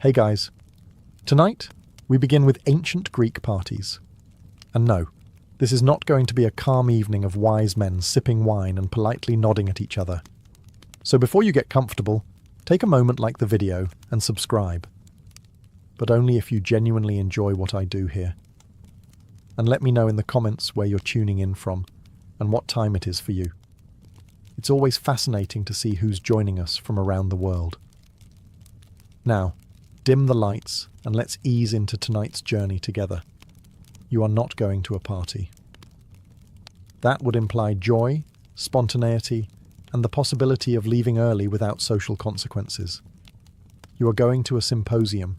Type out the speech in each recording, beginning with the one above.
Hey guys, tonight we begin with ancient Greek parties. And no, this is not going to be a calm evening of wise men sipping wine and politely nodding at each other. So before you get comfortable, take a moment like the video and subscribe. But only if you genuinely enjoy what I do here. And let me know in the comments where you're tuning in from and what time it is for you. It's always fascinating to see who's joining us from around the world. Now, dim the lights and let's ease into tonight's journey together. You are not going to a party. That would imply joy, spontaneity, and the possibility of leaving early without social consequences. You are going to a symposium,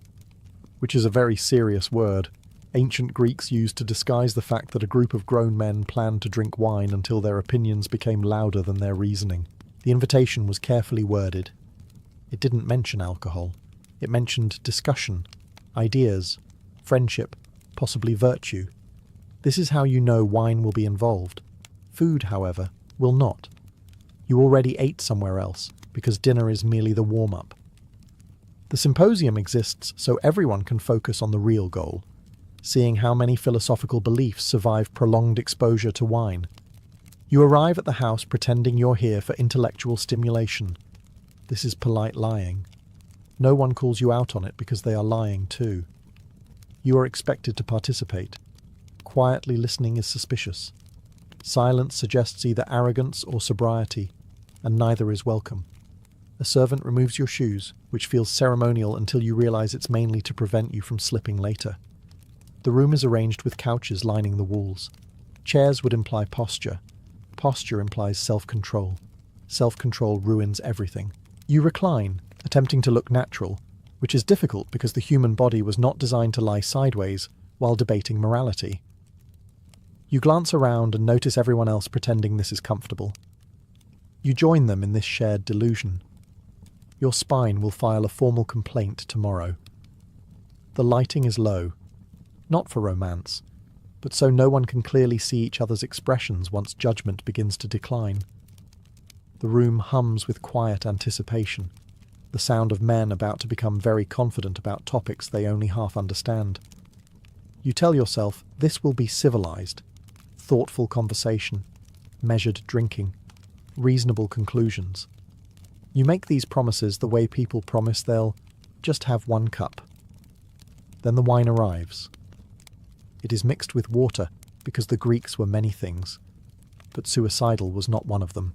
which is a very serious word ancient Greeks used to disguise the fact that a group of grown men planned to drink wine until their opinions became louder than their reasoning. The invitation was carefully worded. It didn't mention alcohol. It mentioned discussion, ideas, friendship, possibly virtue. This is how you know wine will be involved. Food, however, will not. You already ate somewhere else, because dinner is merely the warm-up. The symposium exists so everyone can focus on the real goal, seeing how many philosophical beliefs survive prolonged exposure to wine. You arrive at the house pretending you're here for intellectual stimulation. This is polite lying. No one calls you out on it because they are lying too. You are expected to participate. Quietly listening is suspicious. Silence suggests either arrogance or sobriety, and neither is welcome. A servant removes your shoes, which feels ceremonial until you realize it's mainly to prevent you from slipping later. The room is arranged with couches lining the walls. Chairs would imply posture. Posture implies self-control. Self-control ruins everything. You recline, attempting to look natural, which is difficult because the human body was not designed to lie sideways while debating morality. You glance around and notice everyone else pretending this is comfortable. You join them in this shared delusion. Your spine will file a formal complaint tomorrow. The lighting is low, not for romance, but so no one can clearly see each other's expressions once judgment begins to decline. The room hums with quiet anticipation, the sound of men about to become very confident about topics they only half understand. You tell yourself this will be civilized, thoughtful conversation, measured drinking, reasonable conclusions. You make these promises the way people promise they'll just have one cup. Then the wine arrives. It is mixed with water because the Greeks were many things, but suicidal was not one of them.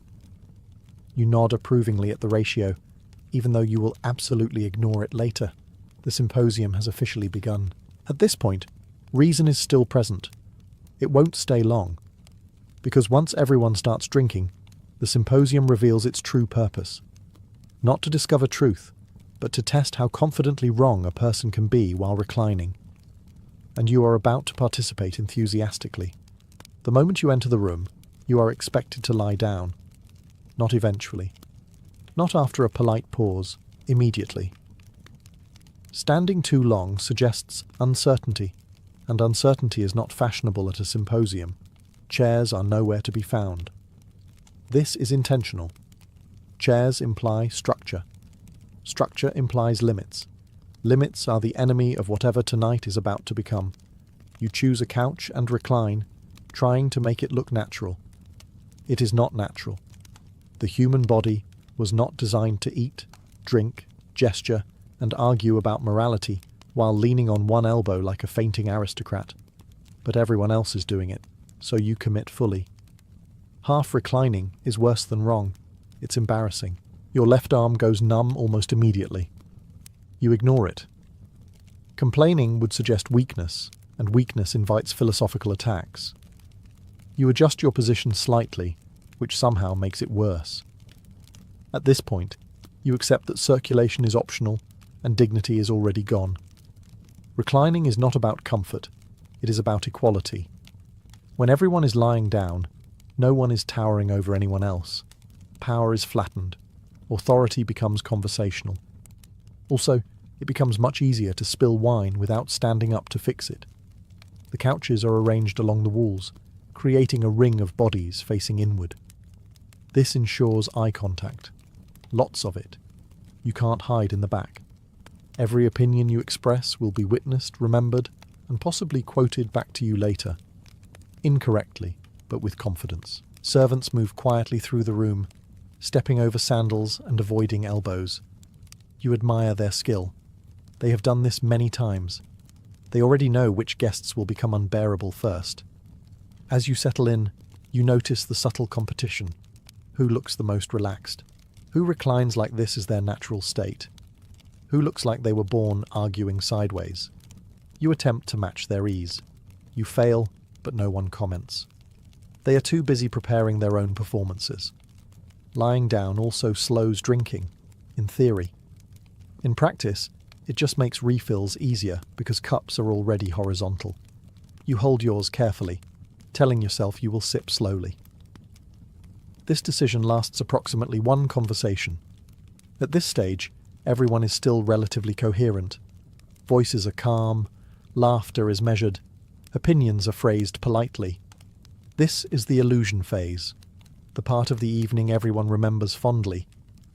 You nod approvingly at the ratio, even though you will absolutely ignore it later. The symposium has officially begun. At this point, reason is still present. It won't stay long, because once everyone starts drinking, the symposium reveals its true purpose. Not to discover truth, but to test how confidently wrong a person can be while reclining. And you are about to participate enthusiastically. The moment you enter the room, you are expected to lie down. Not eventually. Not after a polite pause, immediately. Standing too long suggests uncertainty, and uncertainty is not fashionable at a symposium. Chairs are nowhere to be found. This is intentional. Chairs imply structure. Structure implies limits. Limits are the enemy of whatever tonight is about to become. You choose a couch and recline, trying to make it look natural. It is not natural. The human body was not designed to eat, drink, gesture, and argue about morality while leaning on one elbow like a fainting aristocrat. But everyone else is doing it, so you commit fully. Half reclining is worse than wrong. It's embarrassing. Your left arm goes numb almost immediately. You ignore it. Complaining would suggest weakness, and weakness invites philosophical attacks. You adjust your position slightly, which somehow makes it worse. At this point, you accept that circulation is optional and dignity is already gone. Reclining is not about comfort, it is about equality. When everyone is lying down, no one is towering over anyone else. Power is flattened. Authority becomes conversational. Also, it becomes much easier to spill wine without standing up to fix it. The couches are arranged along the walls, creating a ring of bodies facing inward. This ensures eye contact. Lots of it. You can't hide in the back. Every opinion you express will be witnessed, remembered, and possibly quoted back to you later. Incorrectly, but with confidence. Servants move quietly through the room, stepping over sandals and avoiding elbows. You admire their skill. They have done this many times. They already know which guests will become unbearable first. As you settle in, you notice the subtle competition. Who looks the most relaxed? Who reclines like this is their natural state? Who looks like they were born arguing sideways? You attempt to match their ease. You fail, but no one comments. They are too busy preparing their own performances. Lying down also slows drinking, in theory. In practice, it just makes refills easier because cups are already horizontal. You hold yours carefully, telling yourself you will sip slowly. This decision lasts approximately one conversation. At this stage, everyone is still relatively coherent. Voices are calm, laughter is measured, opinions are phrased politely. This is the illusion phase, the part of the evening everyone remembers fondly,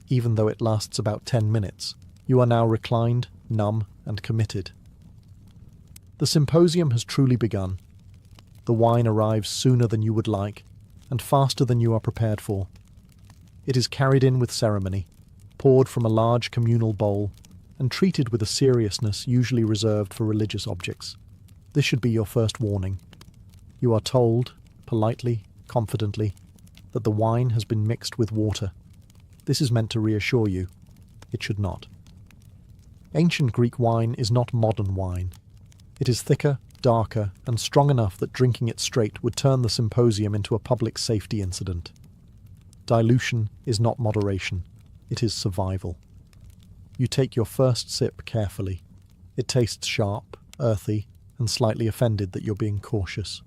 even though it lasts about 10 minutes. You are now reclined, numb, and committed. The symposium has truly begun. The wine arrives sooner than you would like, and faster than you are prepared for. It is carried in with ceremony, poured from a large communal bowl, and treated with a seriousness usually reserved for religious objects. This should be your first warning. You are told, politely, confidently, that the wine has been mixed with water. This is meant to reassure you. It should not. Ancient Greek wine is not modern wine. It is thicker, darker, and strong enough that drinking it straight would turn the symposium into a public safety incident. Dilution is not moderation. It is survival. You take your first sip carefully. It tastes sharp, earthy, and slightly offended that you're being cautious.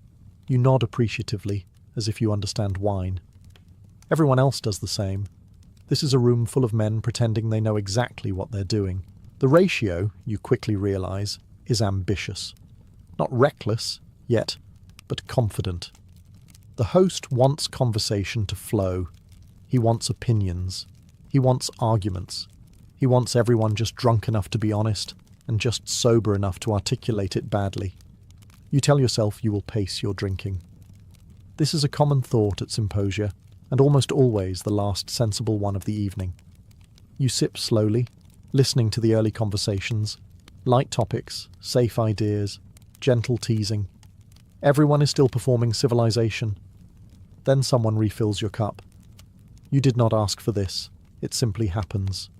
You nod appreciatively, as if you understand wine. Everyone else does the same. This is a room full of men pretending they know exactly what they're doing. The ratio, you quickly realize, is ambitious. Not reckless, yet, but confident. The host wants conversation to flow. He wants opinions. He wants arguments. He wants everyone just drunk enough to be honest, and just sober enough to articulate it badly. You tell yourself you will pace your drinking. This is a common thought at symposia, and almost always the last sensible one of the evening. You sip slowly, listening to the early conversations, light topics, safe ideas, gentle teasing. Everyone is still performing civilization. Then someone refills your cup. You did not ask for this. It simply happens.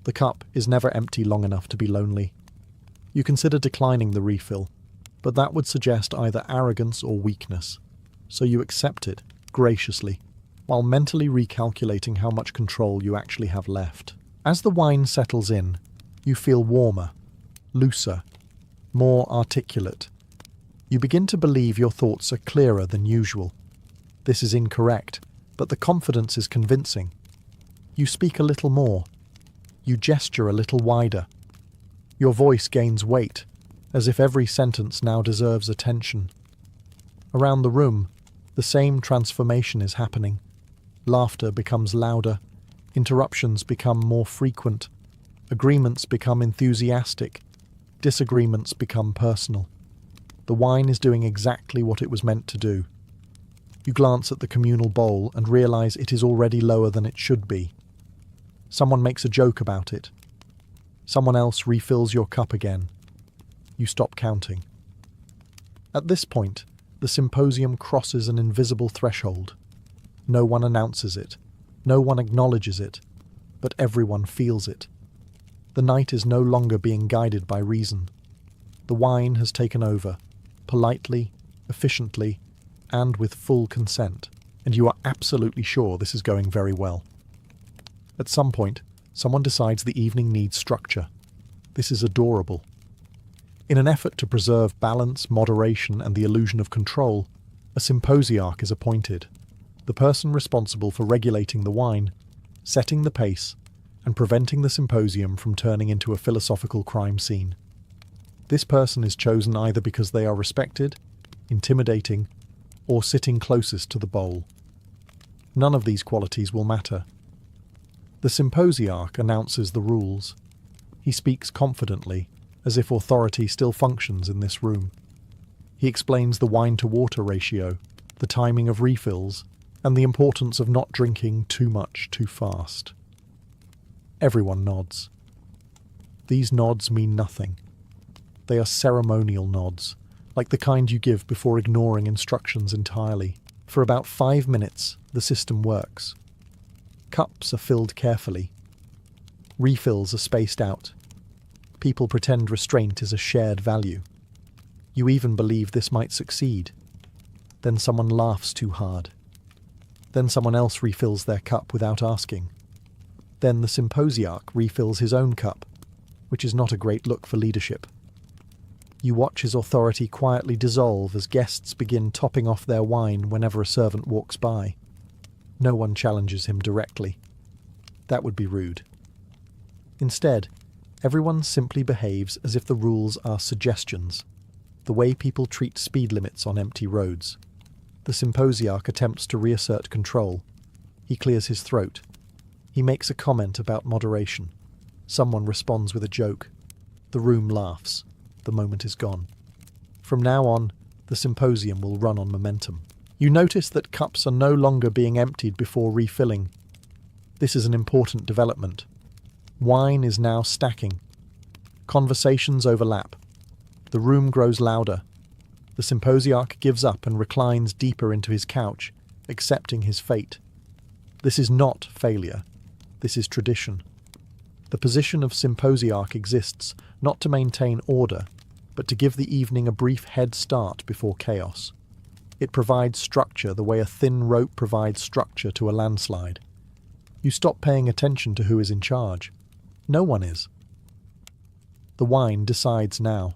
The cup is never empty long enough to be lonely. You consider declining the refill, but that would suggest either arrogance or weakness. So you accept it, graciously, while mentally recalculating how much control you actually have left. As the wine settles in, you feel warmer, looser, more articulate. You begin to believe your thoughts are clearer than usual. This is incorrect, but the confidence is convincing. You speak a little more. You gesture a little wider. Your voice gains weight, as if every sentence now deserves attention. Around the room, the same transformation is happening. Laughter becomes louder. Interruptions become more frequent. Agreements become enthusiastic. Disagreements become personal. The wine is doing exactly what it was meant to do. You glance at the communal bowl and realize it is already lower than it should be. Someone makes a joke about it. Someone else refills your cup again. You stop counting. At this point, the symposium crosses an invisible threshold. No one announces it. No one acknowledges it, but everyone feels it. The night is no longer being guided by reason. The wine has taken over, politely, efficiently, and with full consent, and you are absolutely sure this is going very well. At some point, someone decides the evening needs structure. This is adorable. In an effort to preserve balance, moderation, and the illusion of control, a symposiarch is appointed. The person responsible for regulating the wine, setting the pace, and preventing the symposium from turning into a philosophical crime scene. This person is chosen either because they are respected, intimidating, or sitting closest to the bowl. None of these qualities will matter. The symposiarch announces the rules. He speaks confidently, as if authority still functions in this room. He explains the wine-to-water ratio, the timing of refills, and the importance of not drinking too much too fast. Everyone nods. These nods mean nothing. They are ceremonial nods, like the kind you give before ignoring instructions entirely. For about 5 minutes, the system works. Cups are filled carefully. Refills are spaced out. People pretend restraint is a shared value. You even believe this might succeed. Then someone laughs too hard. Then someone else refills their cup without asking. Then the symposiarch refills his own cup, which is not a great look for leadership. You watch his authority quietly dissolve as guests begin topping off their wine whenever a servant walks by. No one challenges him directly. That would be rude. Instead, everyone simply behaves as if the rules are suggestions, the way people treat speed limits on empty roads. The symposiarch attempts to reassert control. He clears his throat. He makes a comment about moderation. Someone responds with a joke. The room laughs. The moment is gone. From now on, the symposium will run on momentum. You notice that cups are no longer being emptied before refilling. This is an important development. Wine is now stacking. Conversations overlap. The room grows louder. The symposiarch gives up and reclines deeper into his couch, accepting his fate. This is not failure. This is tradition. The position of symposiarch exists not to maintain order, but to give the evening a brief head start before chaos. It provides structure the way a thin rope provides structure to a landslide. You stop paying attention to who is in charge. No one is. The wine decides now.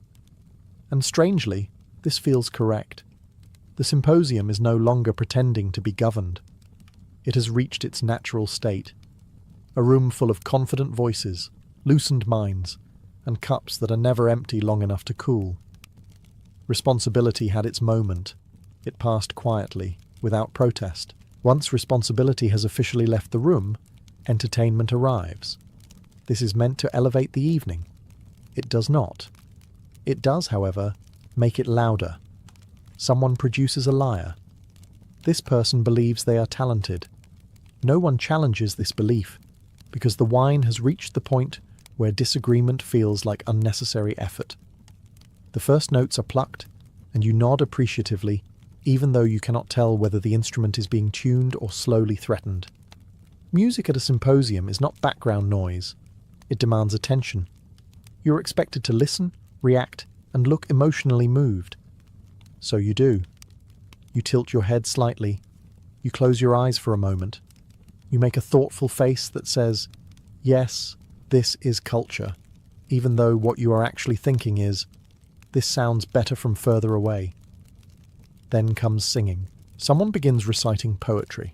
And strangely, this feels correct. The symposium is no longer pretending to be governed. It has reached its natural state. A room full of confident voices, loosened minds, and cups that are never empty long enough to cool. Responsibility had its moment. It passed quietly, without protest. Once responsibility has officially left the room, entertainment arrives. This is meant to elevate the evening. It does not. It does, however, make it louder. Someone produces a lyre. This person believes they are talented. No one challenges this belief, because the wine has reached the point where disagreement feels like unnecessary effort. The first notes are plucked, and you nod appreciatively, even though you cannot tell whether the instrument is being tuned or slowly threatened. Music at a symposium is not background noise. It demands attention. You're expected to listen, react, and look emotionally moved. So you do. You tilt your head slightly. You close your eyes for a moment. You make a thoughtful face that says, yes, this is culture, even though what you are actually thinking is, this sounds better from further away. Then comes singing. Someone begins reciting poetry.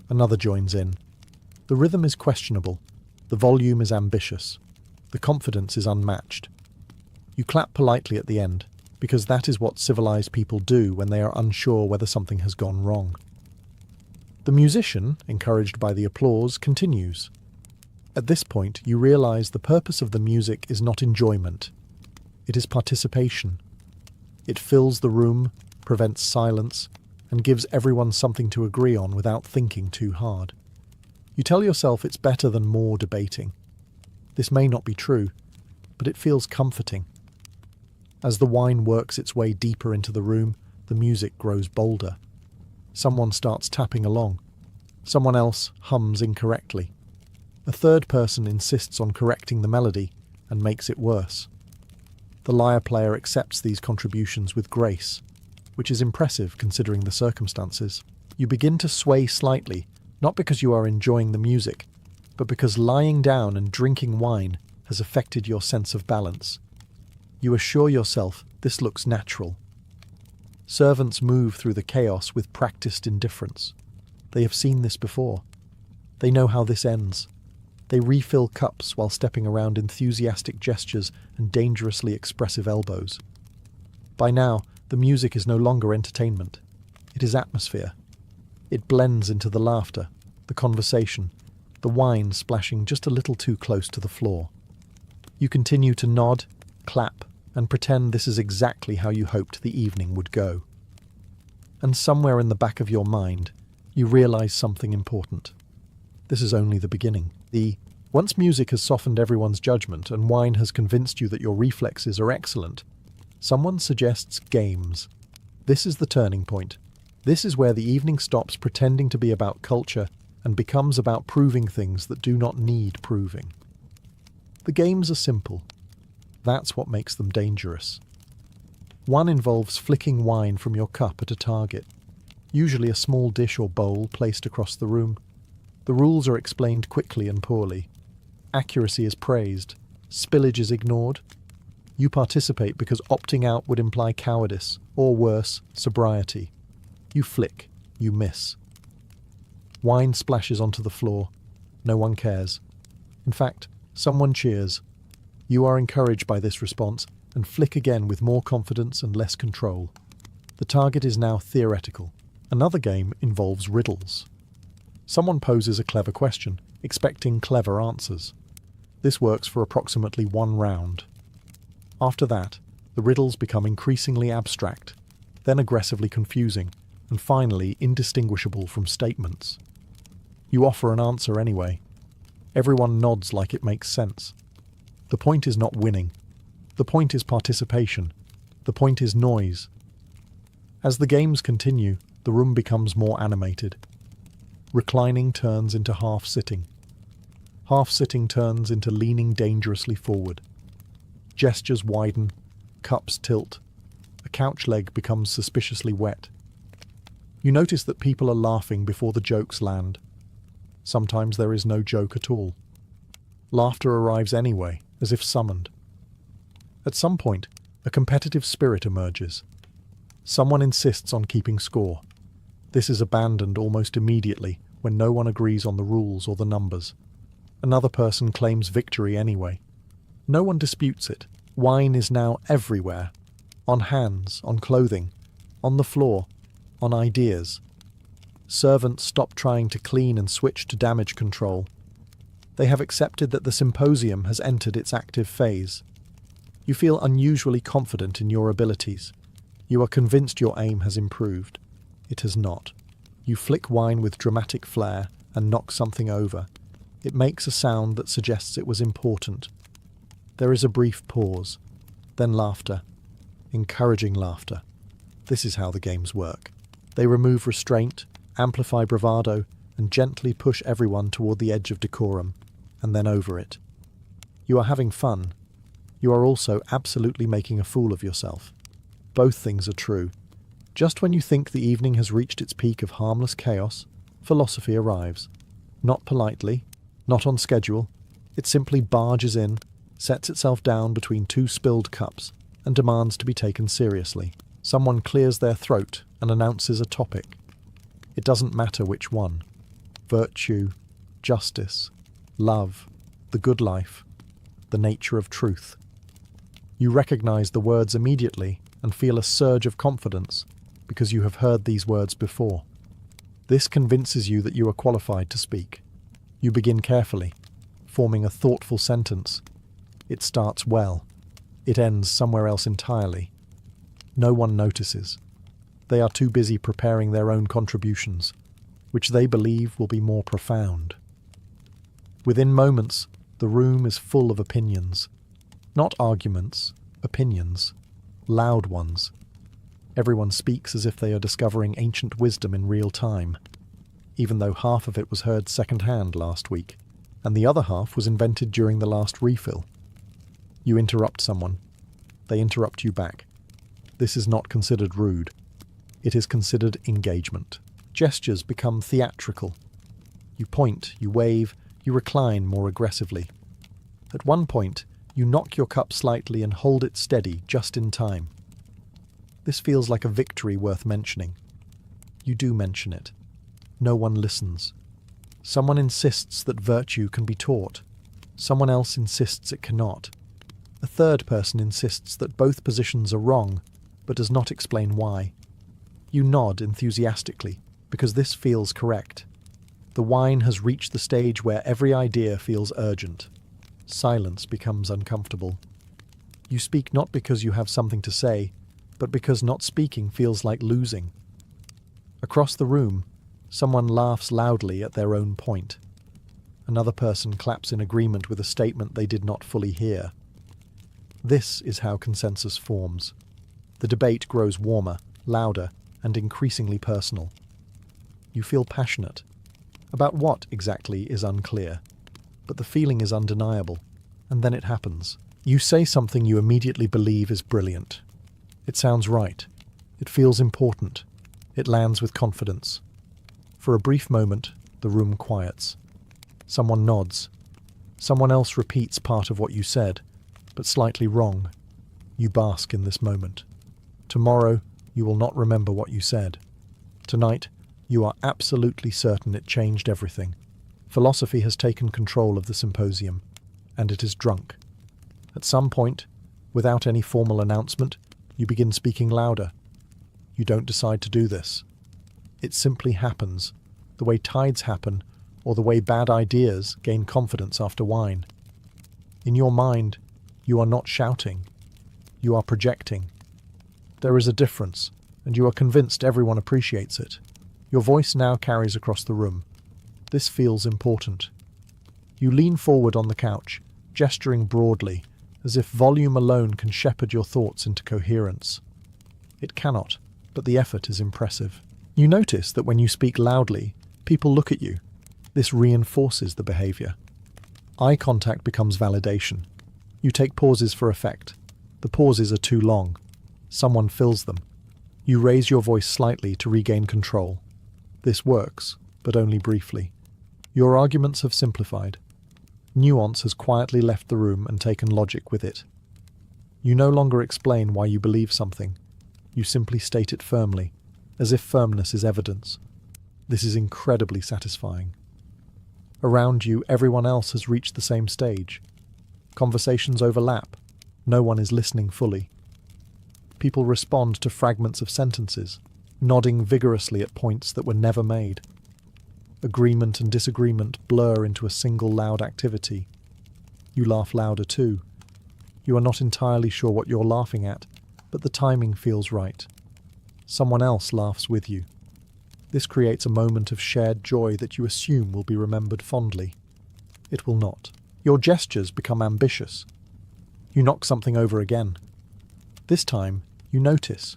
Another joins in. The rhythm is questionable. The volume is ambitious. The confidence is unmatched. You clap politely at the end, because that is what civilized people do when they are unsure whether something has gone wrong. The musician, encouraged by the applause, continues. At this point, you realize the purpose of the music is not enjoyment. It is participation. It fills the room, prevents silence, and gives everyone something to agree on without thinking too hard. You tell yourself it's better than more debating. This may not be true, but it feels comforting. As the wine works its way deeper into the room, the music grows bolder. Someone starts tapping along. Someone else hums incorrectly. A third person insists on correcting the melody and makes it worse. The lyre player accepts these contributions with grace, which is impressive considering the circumstances. You begin to sway slightly, not because you are enjoying the music, but because lying down and drinking wine has affected your sense of balance. You assure yourself this looks natural. Servants move through the chaos with practiced indifference. They have seen this before. They know how this ends. They refill cups while stepping around enthusiastic gestures and dangerously expressive elbows. By now, the music is no longer entertainment. It is atmosphere. It blends into the laughter, the conversation, the wine splashing just a little too close to the floor. You continue to nod, clap, and pretend this is exactly how you hoped the evening would go. And somewhere in the back of your mind, you realize something important. This is only the beginning. Once music has softened everyone's judgment and wine has convinced you that your reflexes are excellent, someone suggests games. This is the turning point. This is where the evening stops pretending to be about culture and becomes about proving things that do not need proving. The games are simple. That's what makes them dangerous. One involves flicking wine from your cup at a target, usually a small dish or bowl placed across the room. The rules are explained quickly and poorly. Accuracy is praised. Spillage is ignored. You participate because opting out would imply cowardice, or worse, sobriety. You flick. You miss. Wine splashes onto the floor. No one cares. In fact, someone cheers. You are encouraged by this response and flick again with more confidence and less control. The target is now theoretical. Another game involves riddles. Someone poses a clever question, expecting clever answers. This works for approximately 1 round. After that, the riddles become increasingly abstract, then aggressively confusing, and finally indistinguishable from statements. You offer an answer anyway. Everyone nods like it makes sense. The point is not winning. The point is participation. The point is noise. As the games continue, the room becomes more animated. Reclining turns into half-sitting. Half-sitting turns into leaning dangerously forward. Gestures widen, cups tilt. A couch leg becomes suspiciously wet. You notice that people are laughing before the jokes land. Sometimes there is no joke at all. Laughter arrives anyway, as if summoned. At some point, a competitive spirit emerges. Someone insists on keeping score. This is abandoned almost immediately when no one agrees on the rules or the numbers. Another person claims victory anyway. No one disputes it. Wine is now everywhere. On hands, on clothing, on the floor, on ideas. Servants stop trying to clean and switch to damage control. They have accepted that the symposium has entered its active phase. You feel unusually confident in your abilities. You are convinced your aim has improved. It has not. You flick wine with dramatic flair and knock something over. It makes a sound that suggests it was important. There is a brief pause, then laughter. Encouraging laughter. This is how the games work. They remove restraint, amplify bravado, and gently push everyone toward the edge of decorum, and then over it. You are having fun. You are also absolutely making a fool of yourself. Both things are true. Just when you think the evening has reached its peak of harmless chaos, philosophy arrives. Not politely, not on schedule. It simply barges in, sets itself down between 2 spilled cups, and demands to be taken seriously. Someone clears their throat and announces a topic. It doesn't matter which one. Virtue, justice, love, the good life, the nature of truth. You recognize the words immediately and feel a surge of confidence because you have heard these words before. This convinces you that you are qualified to speak. You begin carefully, forming a thoughtful sentence. It starts well. It ends somewhere else entirely. No one notices. They are too busy preparing their own contributions, which they believe will be more profound. Within moments, the room is full of opinions. Not arguments, opinions. Loud ones. Everyone speaks as if they are discovering ancient wisdom in real time, even though half of it was heard second-hand last week, and the other half was invented during the last refill. You interrupt someone. They interrupt you back. This is not considered rude. It is considered engagement. Gestures become theatrical. You point, you wave, you recline more aggressively. At one point, you knock your cup slightly and hold it steady just in time. This feels like a victory worth mentioning. You do mention it. No one listens. Someone insists that virtue can be taught. Someone else insists it cannot. A third person insists that both positions are wrong, but does not explain why. You nod enthusiastically, because this feels correct. The wine has reached the stage where every idea feels urgent. Silence becomes uncomfortable. You speak not because you have something to say, but because not speaking feels like losing. Across the room, someone laughs loudly at their own point. Another person claps in agreement with a statement they did not fully hear. This is how consensus forms. The debate grows warmer, louder, and increasingly personal. You feel passionate. About what exactly is unclear, but the feeling is undeniable, and then it happens. You say something you immediately believe is brilliant. It sounds right. It feels important. It lands with confidence. For a brief moment, the room quiets. Someone nods. Someone else repeats part of what you said, but slightly wrong. You bask in this moment. Tomorrow, you will not remember what you said. Tonight, you are absolutely certain it changed everything. Philosophy has taken control of the symposium, and it is drunk. At some point, without any formal announcement, you begin speaking louder. You don't decide to do this. It simply happens, the way tides happen, or the way bad ideas gain confidence after wine. In your mind, you are not shouting. You are projecting. There is a difference, and you are convinced everyone appreciates it. Your voice now carries across the room. This feels important. You lean forward on the couch, gesturing broadly, as if volume alone can shepherd your thoughts into coherence. It cannot, but the effort is impressive. You notice that when you speak loudly, people look at you. This reinforces the behavior. Eye contact becomes validation. You take pauses for effect. The pauses are too long. Someone fills them. You raise your voice slightly to regain control. This works, but only briefly. Your arguments have simplified. Nuance has quietly left the room and taken logic with it. You no longer explain why you believe something. You simply state it firmly, as if firmness is evidence. This is incredibly satisfying. Around you, everyone else has reached the same stage. Conversations overlap. No one is listening fully. People respond to fragments of sentences, nodding vigorously at points that were never made. Agreement and disagreement blur into a single loud activity. You laugh louder too. You are not entirely sure what you're laughing at, but the timing feels right. Someone else laughs with you. This creates a moment of shared joy that you assume will be remembered fondly. It will not. Your gestures become ambitious. You knock something over again. This time, you notice.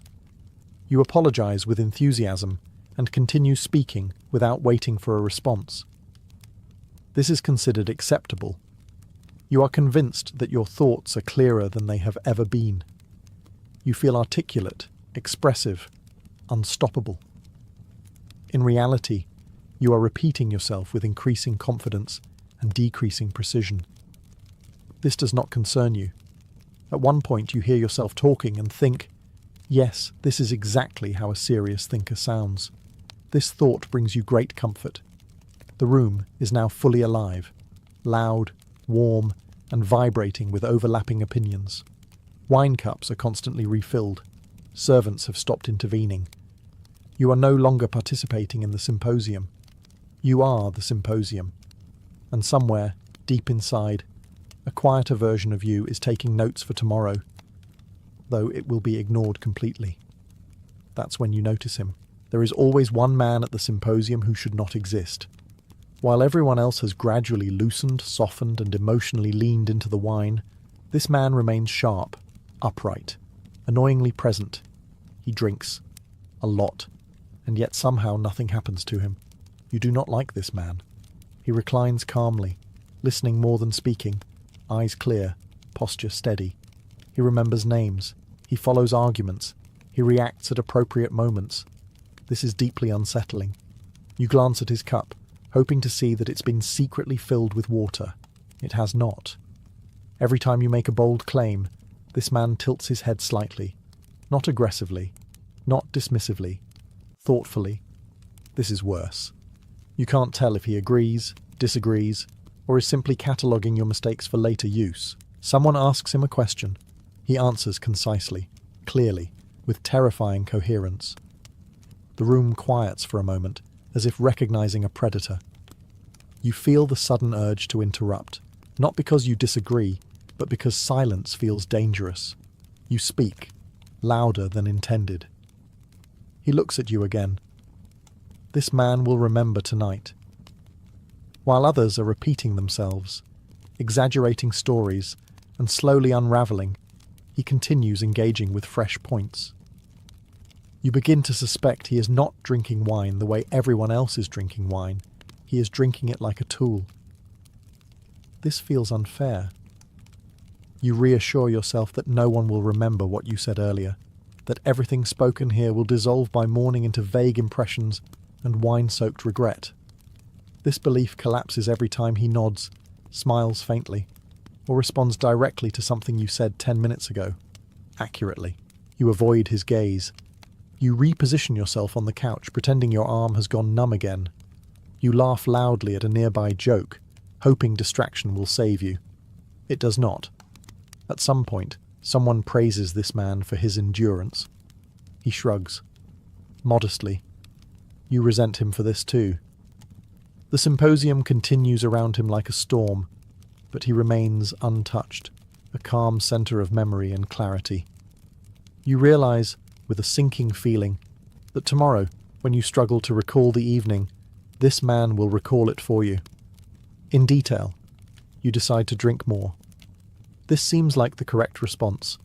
You apologize with enthusiasm and continue speaking without waiting for a response. This is considered acceptable. You are convinced that your thoughts are clearer than they have ever been. You feel articulate, expressive, unstoppable. In reality, you are repeating yourself with increasing confidence and decreasing precision. This does not concern you. At one point you hear yourself talking and think, yes, this is exactly how a serious thinker sounds. This thought brings you great comfort. The room is now fully alive, loud, warm, and vibrating with overlapping opinions. Wine cups are constantly refilled. Servants have stopped intervening. You are no longer participating in the symposium. You are the symposium. And somewhere, deep inside, a quieter version of you is taking notes for tomorrow, though it will be ignored completely. That's when you notice him. There is always one man at the symposium who should not exist. While everyone else has gradually loosened, softened, and emotionally leaned into the wine, this man remains sharp, upright, annoyingly present. He drinks. A lot. And yet somehow nothing happens to him. You do not like this man. He reclines calmly, listening more than speaking, eyes clear, posture steady. He remembers names. He follows arguments. He reacts at appropriate moments. This is deeply unsettling. You glance at his cup, hoping to see that it's been secretly filled with water. It has not. Every time you make a bold claim, this man tilts his head slightly. Not aggressively, not dismissively, thoughtfully. This is worse. You can't tell if he agrees, disagrees, or is simply cataloguing your mistakes for later use. Someone asks him a question. He answers concisely, clearly, with terrifying coherence. The room quiets for a moment, as if recognizing a predator. You feel the sudden urge to interrupt, Not because you disagree, but because silence feels dangerous. You speak, louder than intended. He looks at you again. This man will remember tonight. While others are repeating themselves, exaggerating stories, and slowly unravelling, he continues engaging with fresh points. You begin to suspect he is not drinking wine the way everyone else is drinking wine. He is drinking it like a tool. This feels unfair. You reassure yourself that no one will remember what you said earlier, that everything spoken here will dissolve by morning into vague impressions and wine-soaked regret. This belief collapses every time he nods, smiles faintly, or responds directly to something you said 10 minutes ago. Accurately. You avoid his gaze. You reposition yourself on the couch, pretending your arm has gone numb again. You laugh loudly at a nearby joke, hoping distraction will save you. It does not. At some point, someone praises this man for his endurance. He shrugs. Modestly. You resent him for this too. The symposium continues around him like a storm, but he remains untouched, a calm centre of memory and clarity. You realise, with a sinking feeling, that tomorrow, when you struggle to recall the evening, this man will recall it for you. In detail, you decide to drink more. This seems like the correct response,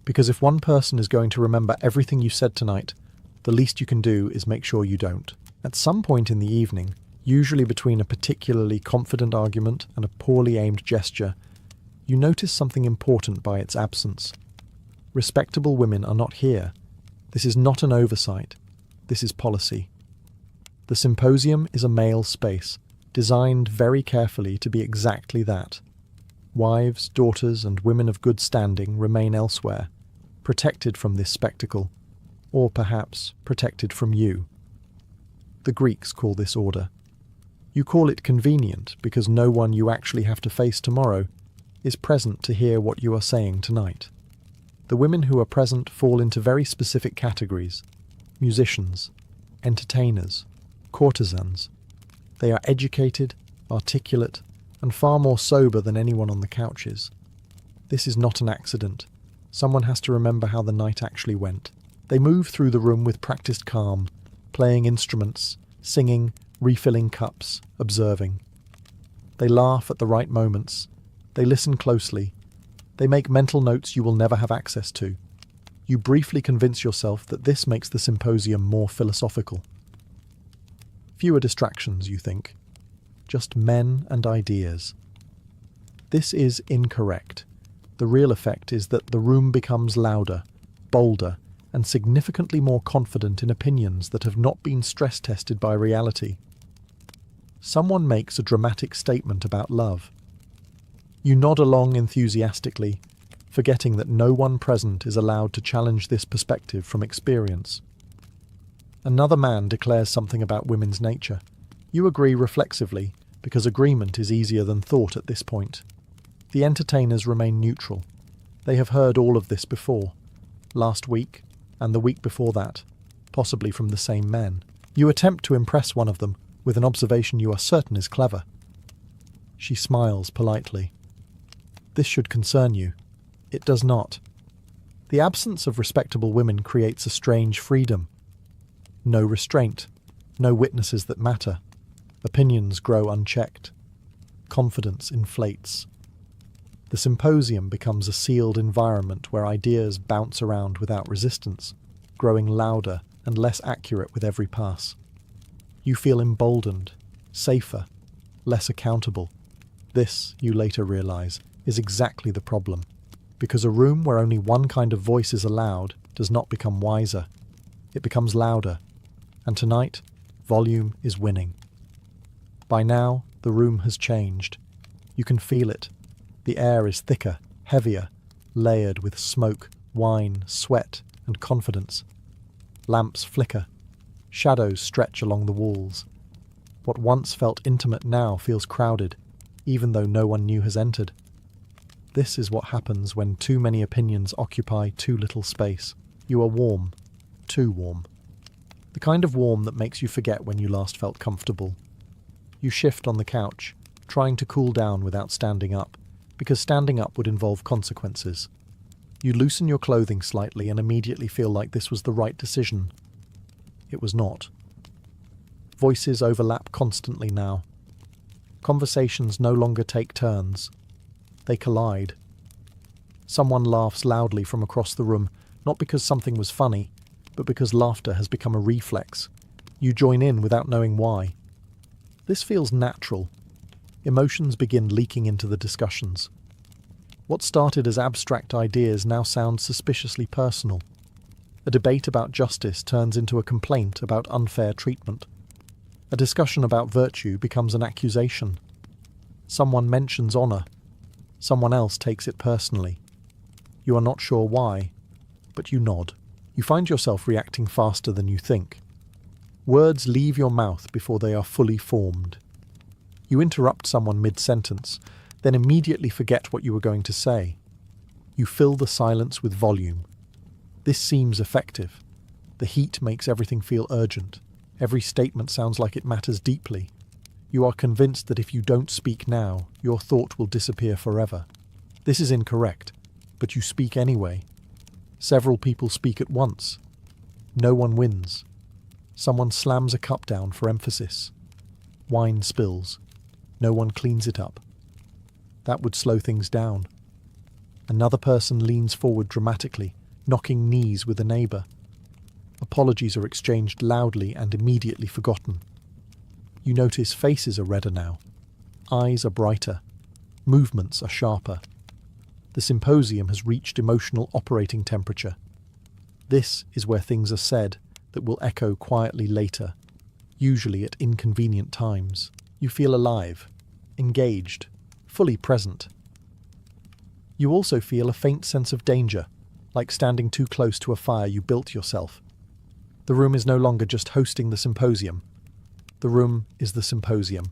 because if one person is going to remember everything you said tonight, the least you can do is make sure you don't. At some point in the evening, usually between a particularly confident argument and a poorly aimed gesture, you notice something important by its absence. Respectable women are not here. This is not an oversight. This is policy. The symposium is a male space, designed very carefully to be exactly that. Wives, daughters, and women of good standing remain elsewhere, protected from this spectacle, or perhaps protected from you. The Greeks call this order. You call it convenient because no one you actually have to face tomorrow is present to hear what you are saying tonight. The women who are present fall into very specific categories: musicians, entertainers, courtesans. They are educated, articulate, and far more sober than anyone on the couches. This is not an accident. Someone has to remember how the night actually went. They move through the room with practiced calm, playing instruments, singing, refilling cups, observing. They laugh at the right moments. They listen closely. They make mental notes you will never have access to. You briefly convince yourself that this makes the symposium more philosophical. Fewer distractions, you think. Just men and ideas. This is incorrect. The real effect is that the room becomes louder, bolder, and significantly more confident in opinions that have not been stress-tested by reality. Someone makes a dramatic statement about love. You nod along enthusiastically, forgetting that no one present is allowed to challenge this perspective from experience. Another man declares something about women's nature. You agree reflexively, because agreement is easier than thought at this point. The entertainers remain neutral. They have heard all of this before, last week and the week before that, possibly from the same men. You attempt to impress one of them with an observation you are certain is clever. She smiles politely. This should concern you. It does not. The absence of respectable women creates a strange freedom. No restraint, no witnesses that matter. Opinions grow unchecked. Confidence inflates. The symposium becomes a sealed environment where ideas bounce around without resistance, growing louder and less accurate with every pass. You feel emboldened, safer, less accountable. This, you later realize, is exactly the problem, because a room where only one kind of voice is allowed does not become wiser. It becomes louder, and tonight, volume is winning. By now, the room has changed. You can feel it. The air is thicker, heavier, layered with smoke, wine, sweat, and confidence. Lamps flicker. Shadows stretch along the walls. What once felt intimate now feels crowded, even though no one new has entered. This is what happens when too many opinions occupy too little space. You are warm. Too warm. The kind of warm that makes you forget when you last felt comfortable. You shift on the couch, trying to cool down without standing up, because standing up would involve consequences. You loosen your clothing slightly and immediately feel like this was the right decision. It was not. Voices overlap constantly now. Conversations no longer take turns. They collide. Someone laughs loudly from across the room, not because something was funny, but because laughter has become a reflex. You join in without knowing why. This feels natural. Emotions begin leaking into the discussions. What started as abstract ideas now sounds suspiciously personal. A debate about justice turns into a complaint about unfair treatment. A discussion about virtue becomes an accusation. Someone mentions honour. Someone else takes it personally. You are not sure why, but you nod. You find yourself reacting faster than you think. Words leave your mouth before they are fully formed. You interrupt someone mid-sentence, then immediately forget what you were going to say. You fill the silence with volume. This seems effective. The heat makes everything feel urgent. Every statement sounds like it matters deeply. You are convinced that if you don't speak now, your thought will disappear forever. This is incorrect, but you speak anyway. Several people speak at once. No one wins. Someone slams a cup down for emphasis. Wine spills. No one cleans it up. That would slow things down. Another person leans forward dramatically, knocking knees with a neighbour. Apologies are exchanged loudly and immediately forgotten. You notice faces are redder now. Eyes are brighter. Movements are sharper. The symposium has reached emotional operating temperature. This is where things are said that will echo quietly later, usually at inconvenient times. You feel alive, engaged, fully present. You also feel a faint sense of danger, like standing too close to a fire you built yourself. The room is no longer just hosting the symposium. The room is the symposium,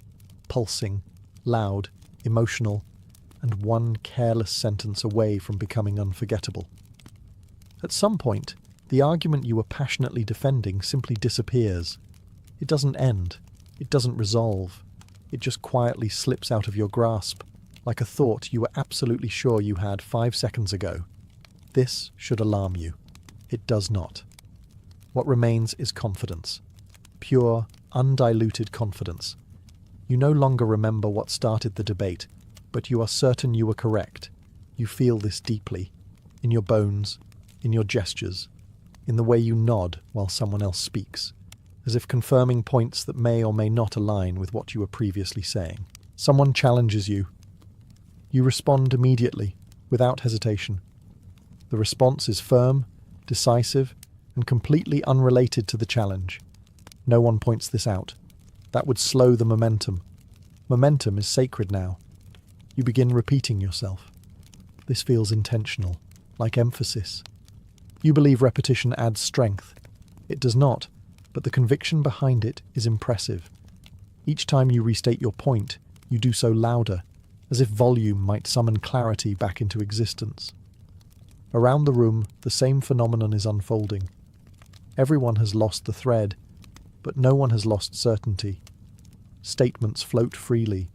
pulsing, loud, emotional, and one careless sentence away from becoming unforgettable. At some point, the argument you were passionately defending simply disappears. It doesn't end. It doesn't resolve. It just quietly slips out of your grasp, like a thought you were absolutely sure you had 5 seconds ago. This should alarm you. It does not. What remains is confidence. Pure, undiluted confidence. You no longer remember what started the debate, but you are certain you were correct. You feel this deeply, in your bones, in your gestures, in the way you nod while someone else speaks, as if confirming points that may or may not align with what you were previously saying. Someone challenges you. You respond immediately, without hesitation. The response is firm, decisive, and completely unrelated to the challenge. No one points this out. That would slow the momentum. Momentum is sacred now. You begin repeating yourself. This feels intentional, like emphasis. You believe repetition adds strength. It does not, but the conviction behind it is impressive. Each time you restate your point, you do so louder, as if volume might summon clarity back into existence. Around the room, the same phenomenon is unfolding. Everyone has lost the thread, but no one has lost certainty. Statements float freely,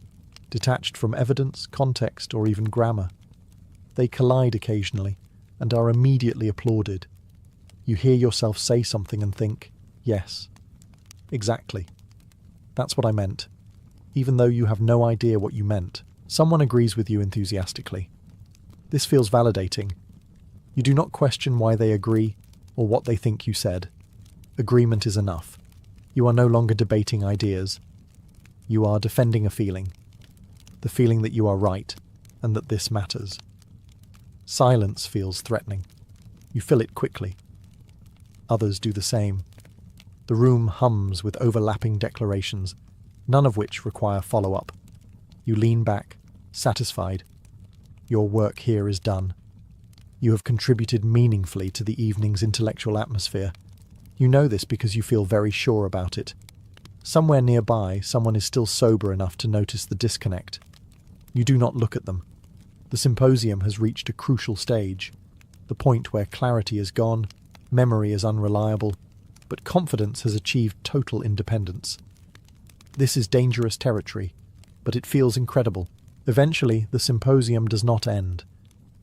detached from evidence, context, or even grammar. They collide occasionally, and are immediately applauded. You hear yourself say something and think, yes, exactly. That's what I meant. Even though you have no idea what you meant, someone agrees with you enthusiastically. This feels validating. You do not question why they agree or what they think you said. Agreement is enough. You are no longer debating ideas. You are defending a feeling. The feeling that you are right and that this matters. Silence feels threatening. You fill it quickly. Others do the same. The room hums with overlapping declarations, none of which require follow-up. You lean back, satisfied. Your work here is done. You have contributed meaningfully to the evening's intellectual atmosphere. You know this because you feel very sure about it. Somewhere nearby, someone is still sober enough to notice the disconnect. You do not look at them. The symposium has reached a crucial stage, the point where clarity is gone, memory is unreliable, but confidence has achieved total independence. This is dangerous territory. but it feels incredible. Eventually, the symposium does not end.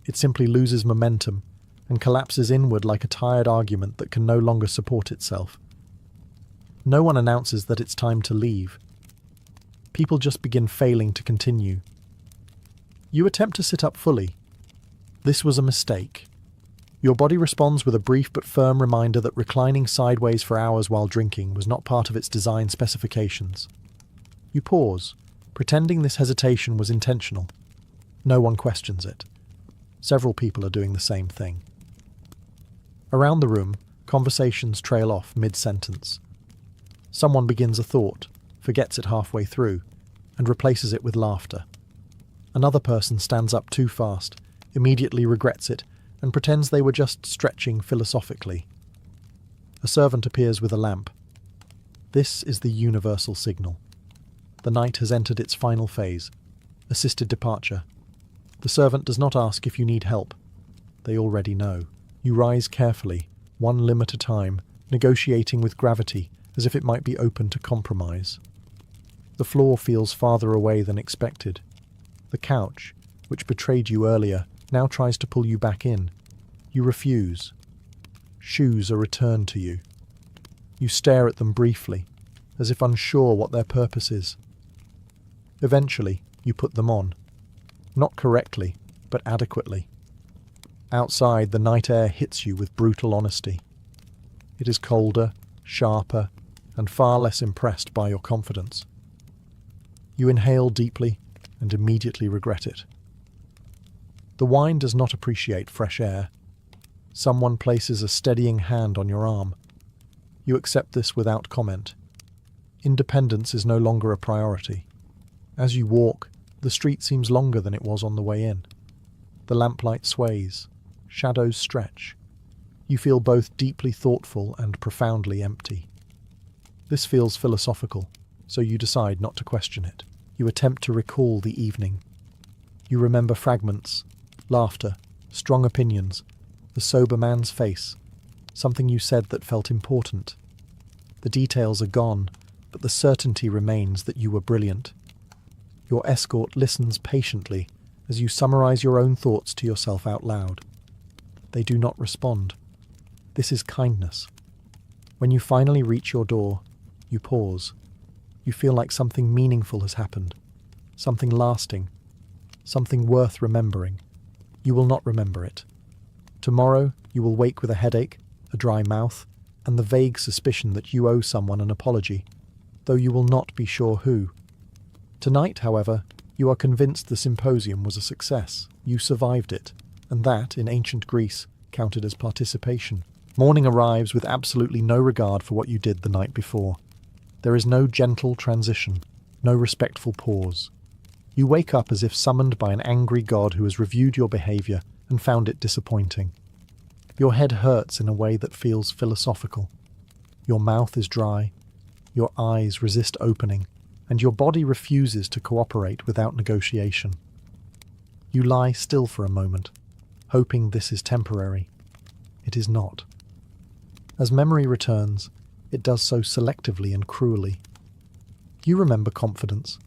It simply loses momentum and collapses inward like a tired argument that can no longer support itself. No one announces that it's time to leave. People just begin failing to continue. You attempt to sit up fully. This was a mistake. Your body responds with a brief but firm reminder that reclining sideways for hours while drinking was not part of its design specifications. You pause, pretending this hesitation was intentional. No one questions it. Several people are doing the same thing. Around the room, conversations trail off mid-sentence. Someone begins a thought, forgets it halfway through, and replaces it with laughter. Another person stands up too fast, immediately regrets it, and pretends they were just stretching philosophically. A servant appears with a lamp. This is the universal signal. The night has entered its final phase, assisted departure. The servant does not ask if you need help. They already know. You rise carefully, one limb at a time, negotiating with gravity, as if it might be open to compromise. The floor feels farther away than expected. The couch, which betrayed you earlier, now tries to pull you back in. You refuse. Shoes are returned to you. You stare at them briefly, as if unsure what their purpose is. Eventually, you put them on. Not correctly, but adequately. Outside, the night air hits you with brutal honesty. It is colder, sharper, and far less impressed by your confidence. You inhale deeply and immediately regret it. The wine does not appreciate fresh air. Someone places a steadying hand on your arm. You accept this without comment. Independence is no longer a priority. As you walk, the street seems longer than it was on the way in. The lamplight sways. Shadows stretch. You feel both deeply thoughtful and profoundly empty. This feels philosophical, so you decide not to question it. You attempt to recall the evening. You remember fragments, laughter, strong opinions, the sober man's face, something you said that felt important. The details are gone, but the certainty remains that you were brilliant. Your escort listens patiently as you summarize your own thoughts to yourself out loud. They do not respond. This is kindness. When you finally reach your door, you pause. You feel like something meaningful has happened, something lasting, something worth remembering. You will not remember it. Tomorrow, you will wake with a headache, a dry mouth, and the vague suspicion that you owe someone an apology, though you will not be sure who. Tonight, however, you are convinced the symposium was a success. You survived it, and that, in ancient Greece, counted as participation. Morning arrives with absolutely no regard for what you did the night before. There is no gentle transition, no respectful pause. You wake up as if summoned by an angry god who has reviewed your behaviour and found it disappointing. Your head hurts in a way that feels philosophical. Your mouth is dry, your eyes resist opening, and your body refuses to cooperate without negotiation. You lie still for a moment, hoping this is temporary. It is not. As memory returns, it does so selectively and cruelly. You remember confidence.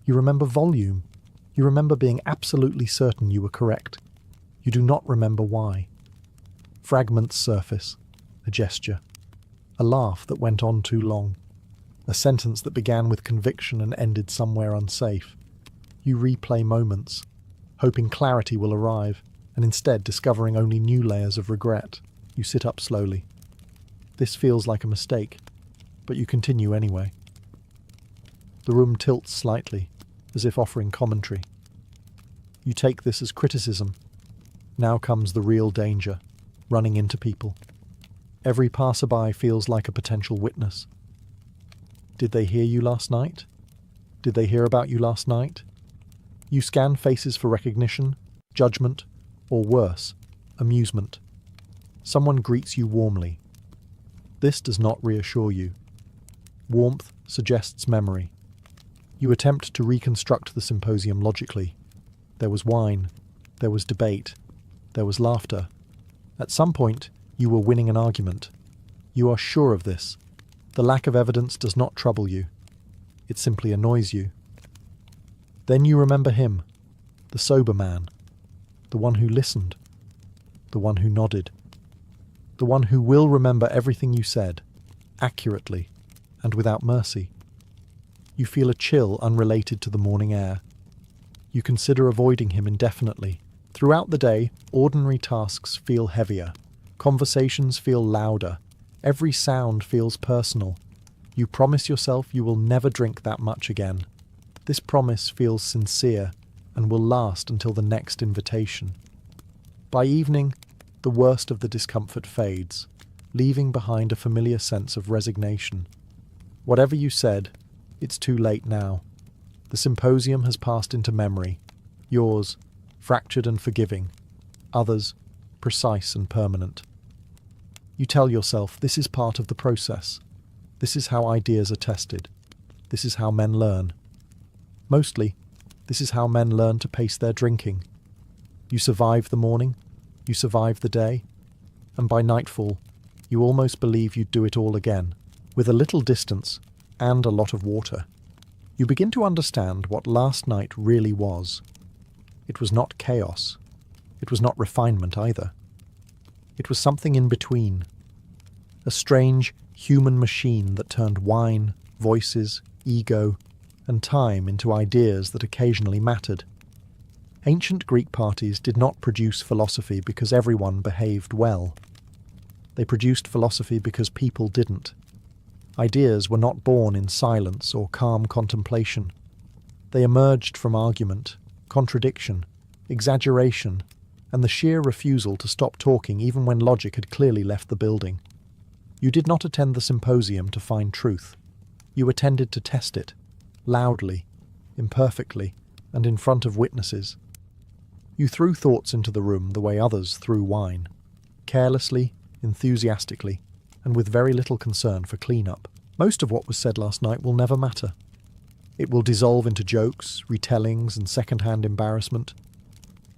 You remember volume. You remember being absolutely certain you were correct. You do not remember why. Fragments surface. A gesture. A laugh that went on too long. A sentence that began with conviction and ended somewhere unsafe. You replay moments, hoping clarity will arrive, and instead discovering only new layers of regret. You sit up slowly. This feels like a mistake, but you continue anyway. The room tilts slightly, as if offering commentary. You take this as criticism. Now comes the real danger, running into people. Every passerby feels like a potential witness. Did they hear you last night? Did they hear about you last night? You scan faces for recognition, judgment, or worse, amusement. Someone greets you warmly. This does not reassure you. Warmth suggests memory. You attempt to reconstruct the symposium logically. There was wine. There was debate. There was laughter. At some point, you were winning an argument. You are sure of this. The lack of evidence does not trouble you. It simply annoys you. Then you remember him, the sober man, the one who listened, the one who nodded, the one who will remember everything you said, accurately and without mercy. You feel a chill unrelated to the morning air. You consider avoiding him indefinitely. Throughout the day, ordinary tasks feel heavier. Conversations feel louder. Every sound feels personal. You promise yourself you will never drink that much again. This promise feels sincere and will last until the next invitation. By evening, the worst of the discomfort fades, leaving behind a familiar sense of resignation. Whatever you said, it's too late now. The symposium has passed into memory. Yours, fractured and forgiving. Others, precise and permanent. You tell yourself this is part of the process. This is how ideas are tested. This is how men learn. Mostly, this is how men learn to pace their drinking. You survive the morning, you survive the day, and by nightfall, you almost believe you'd do it all again, with a little distance and a lot of water. You begin to understand what last night really was. It was not chaos. It was not refinement either. It was something in between. A strange human machine that turned wine, voices, ego, and time into ideas that occasionally mattered. Ancient Greek parties did not produce philosophy because everyone behaved well. They produced philosophy because people didn't. Ideas were not born in silence or calm contemplation. They emerged from argument, contradiction, exaggeration, and the sheer refusal to stop talking even when logic had clearly left the building. You did not attend the symposium to find truth. You attended to test it, loudly, imperfectly, and in front of witnesses. You threw thoughts into the room the way others threw wine, carelessly, enthusiastically, and with very little concern for clean-up. Most of what was said last night will never matter. It will dissolve into jokes, retellings, and second-hand embarrassment.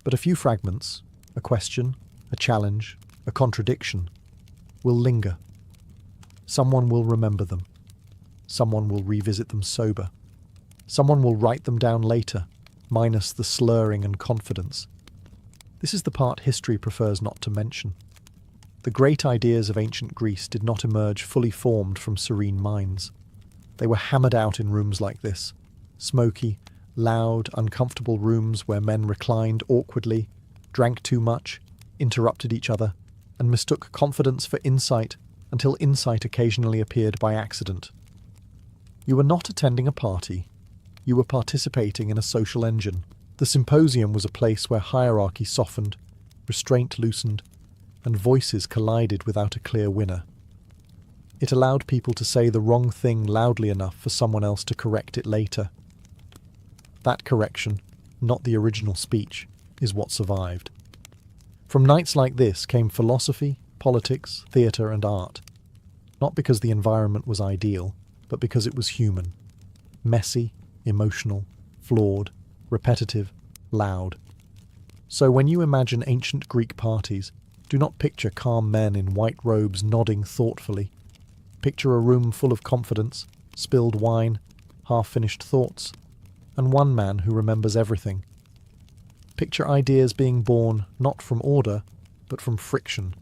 But a few fragments, a question, a challenge, a contradiction, will linger. Someone will remember them. Someone will revisit them sober. Someone will write them down later, minus the slurring and confidence. This is the part history prefers not to mention. The great ideas of ancient Greece did not emerge fully formed from serene minds. They were hammered out in rooms like this, smoky, loud, uncomfortable rooms where men reclined awkwardly, drank too much, interrupted each other, and mistook confidence for insight until insight occasionally appeared by accident. You were not attending a party. You were participating in a social engine. The symposium was a place where hierarchy softened, restraint loosened, and voices collided without a clear winner. It allowed people to say the wrong thing loudly enough for someone else to correct it later. That correction, not the original speech, is what survived. From nights like this came philosophy, politics, theatre, and art. Not because the environment was ideal, but because it was human. Messy, emotional, flawed, repetitive, loud. So when you imagine ancient Greek parties, do not picture calm men in white robes nodding thoughtfully. Picture a room full of confidence, spilled wine, half-finished thoughts, and one man who remembers everything. Picture ideas being born not from order, but from friction.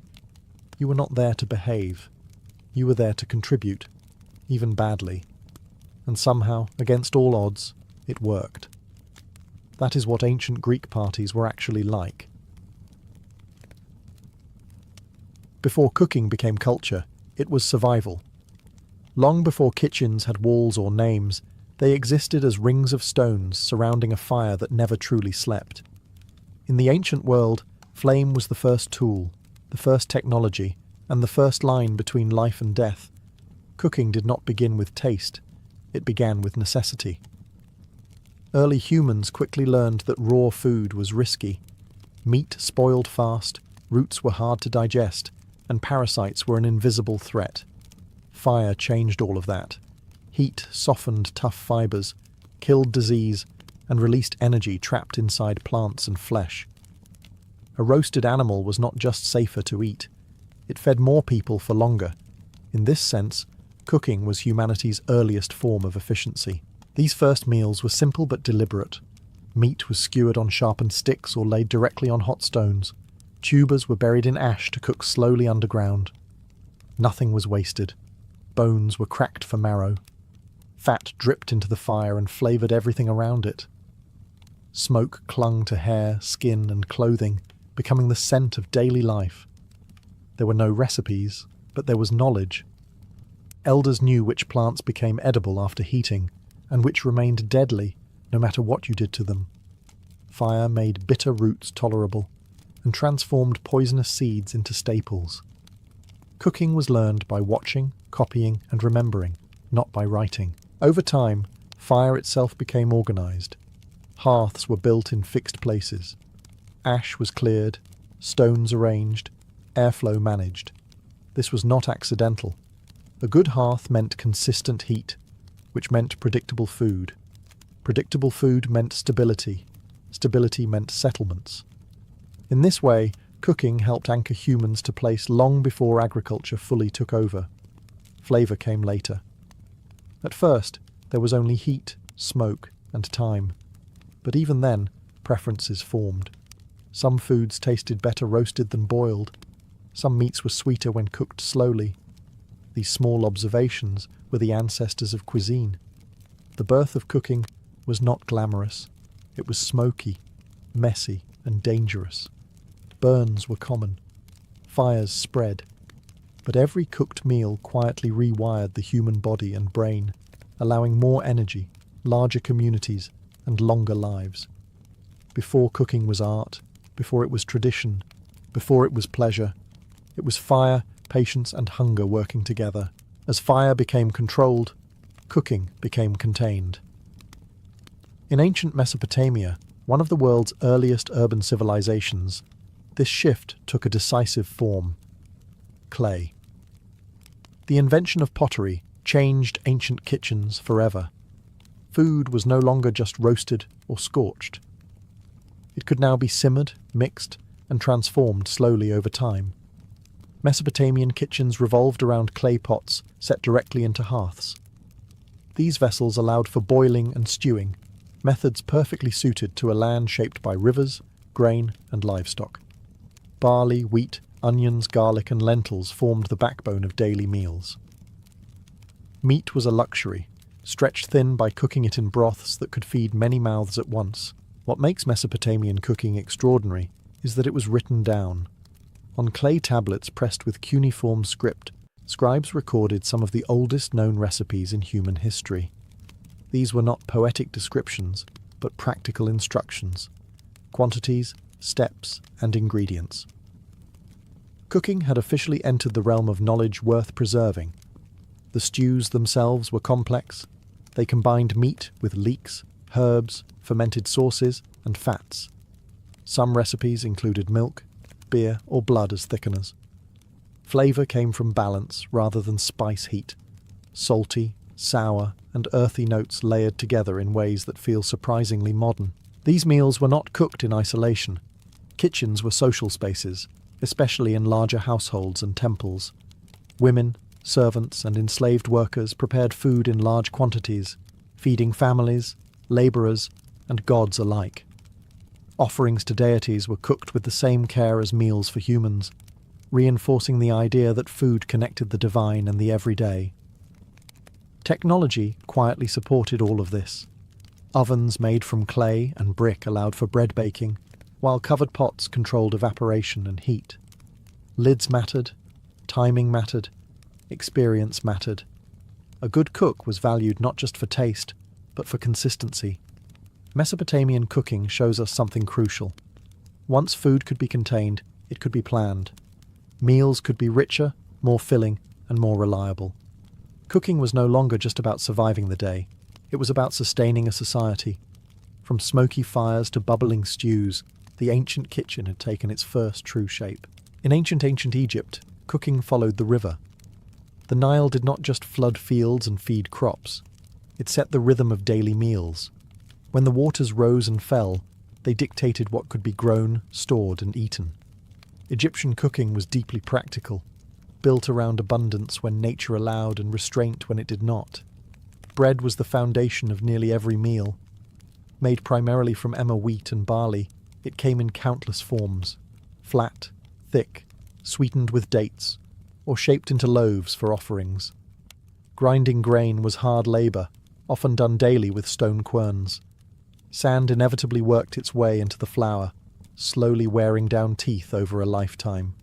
You were not there to behave. You were there to contribute, even badly. And somehow, against all odds, it worked. That is what ancient Greek parties were actually like. Before cooking became culture, it was survival. Long before kitchens had walls or names, they existed as rings of stones surrounding a fire that never truly slept. In the ancient world, flame was the first tool, the first technology, and the first line between life and death. Cooking did not begin with taste, it began with necessity. Early humans quickly learned that raw food was risky. Meat spoiled fast, roots were hard to digest, and parasites were an invisible threat. Fire changed all of that. Heat softened tough fibers, killed disease, and released energy trapped inside plants and flesh. A roasted animal was not just safer to eat, it fed more people for longer. In this sense, cooking was humanity's earliest form of efficiency. These first meals were simple but deliberate, Meat was skewered on sharpened sticks or laid directly on hot stones. Tubers were buried in ash to cook slowly underground. Nothing was wasted. Bones were cracked for marrow. Fat dripped into the fire and flavoured everything around it. Smoke clung to hair, skin, and clothing, becoming the scent of daily life. There were no recipes, but there was knowledge. Elders knew which plants became edible after heating, and which remained deadly, no matter what you did to them. Fire made bitter roots tolerable, and transformed poisonous seeds into staples. Cooking was learned by watching, copying, and remembering, not by writing. Over time, fire itself became organised. Hearths were built in fixed places. Ash was cleared, stones arranged, airflow managed. This was not accidental. A good hearth meant consistent heat, which meant predictable food. Predictable food meant stability. Stability meant settlements. In this way, cooking helped anchor humans to place long before agriculture fully took over. Flavour came later. At first, there was only heat, smoke, and time. But even then, preferences formed. Some foods tasted better roasted than boiled. Some meats were sweeter when cooked slowly. These small observations were the ancestors of cuisine. The birth of cooking was not glamorous. It was smoky, messy, and dangerous. Burns were common. Fires spread. But every cooked meal quietly rewired the human body and brain, allowing more energy, larger communities, and longer lives. Before cooking was art, before it was tradition, before it was pleasure, it was fire, patience, and hunger working together. As fire became controlled, cooking became contained. In ancient Mesopotamia, one of the world's earliest urban civilizations, this shift took a decisive form: clay. The invention of pottery changed ancient kitchens forever. Food was no longer just roasted or scorched. It could now be simmered, mixed, and transformed slowly over time. Mesopotamian kitchens revolved around clay pots set directly into hearths. These vessels allowed for boiling and stewing, methods perfectly suited to a land shaped by rivers, grain, and livestock. Barley, wheat, onions, garlic, and lentils formed the backbone of daily meals. Meat was a luxury, stretched thin by cooking it in broths that could feed many mouths at once. What makes Mesopotamian cooking extraordinary is that it was written down. On clay tablets pressed with cuneiform script, scribes recorded some of the oldest known recipes in human history. These were not poetic descriptions, but practical instructions: quantities, steps, and ingredients. Cooking had officially entered the realm of knowledge worth preserving. The stews themselves were complex. They combined meat with leeks, herbs, fermented sauces, and fats. Some recipes included milk, beer, or blood as thickeners. Flavour came from balance rather than spice heat. Salty, sour, and earthy notes layered together in ways that feel surprisingly modern. These meals were not cooked in isolation. Kitchens were social spaces, especially in larger households and temples. Women, servants, and enslaved workers prepared food in large quantities, feeding families, labourers, and gods alike. Offerings to deities were cooked with the same care as meals for humans, reinforcing the idea that food connected the divine and the everyday. Technology quietly supported all of this. Ovens made from clay and brick allowed for bread baking, while covered pots controlled evaporation and heat. Lids mattered, timing mattered, experience mattered. A good cook was valued not just for taste, but for consistency. Mesopotamian cooking shows us something crucial. Once food could be contained, it could be planned. Meals could be richer, more filling, and more reliable. Cooking was no longer just about surviving the day. It was about sustaining a society. From smoky fires to bubbling stews, the ancient kitchen had taken its first true shape. In ancient Egypt, cooking followed the river. The Nile did not just flood fields and feed crops. It set the rhythm of daily meals. When the waters rose and fell, they dictated what could be grown, stored, and eaten. Egyptian cooking was deeply practical, built around abundance when nature allowed and restraint when it did not. Bread was the foundation of nearly every meal. Made primarily from emmer wheat and barley, it came in countless forms: flat, thick, sweetened with dates, or shaped into loaves for offerings. Grinding grain was hard labour, often done daily with stone querns. Sand inevitably worked its way into the flour, slowly wearing down teeth over a lifetime.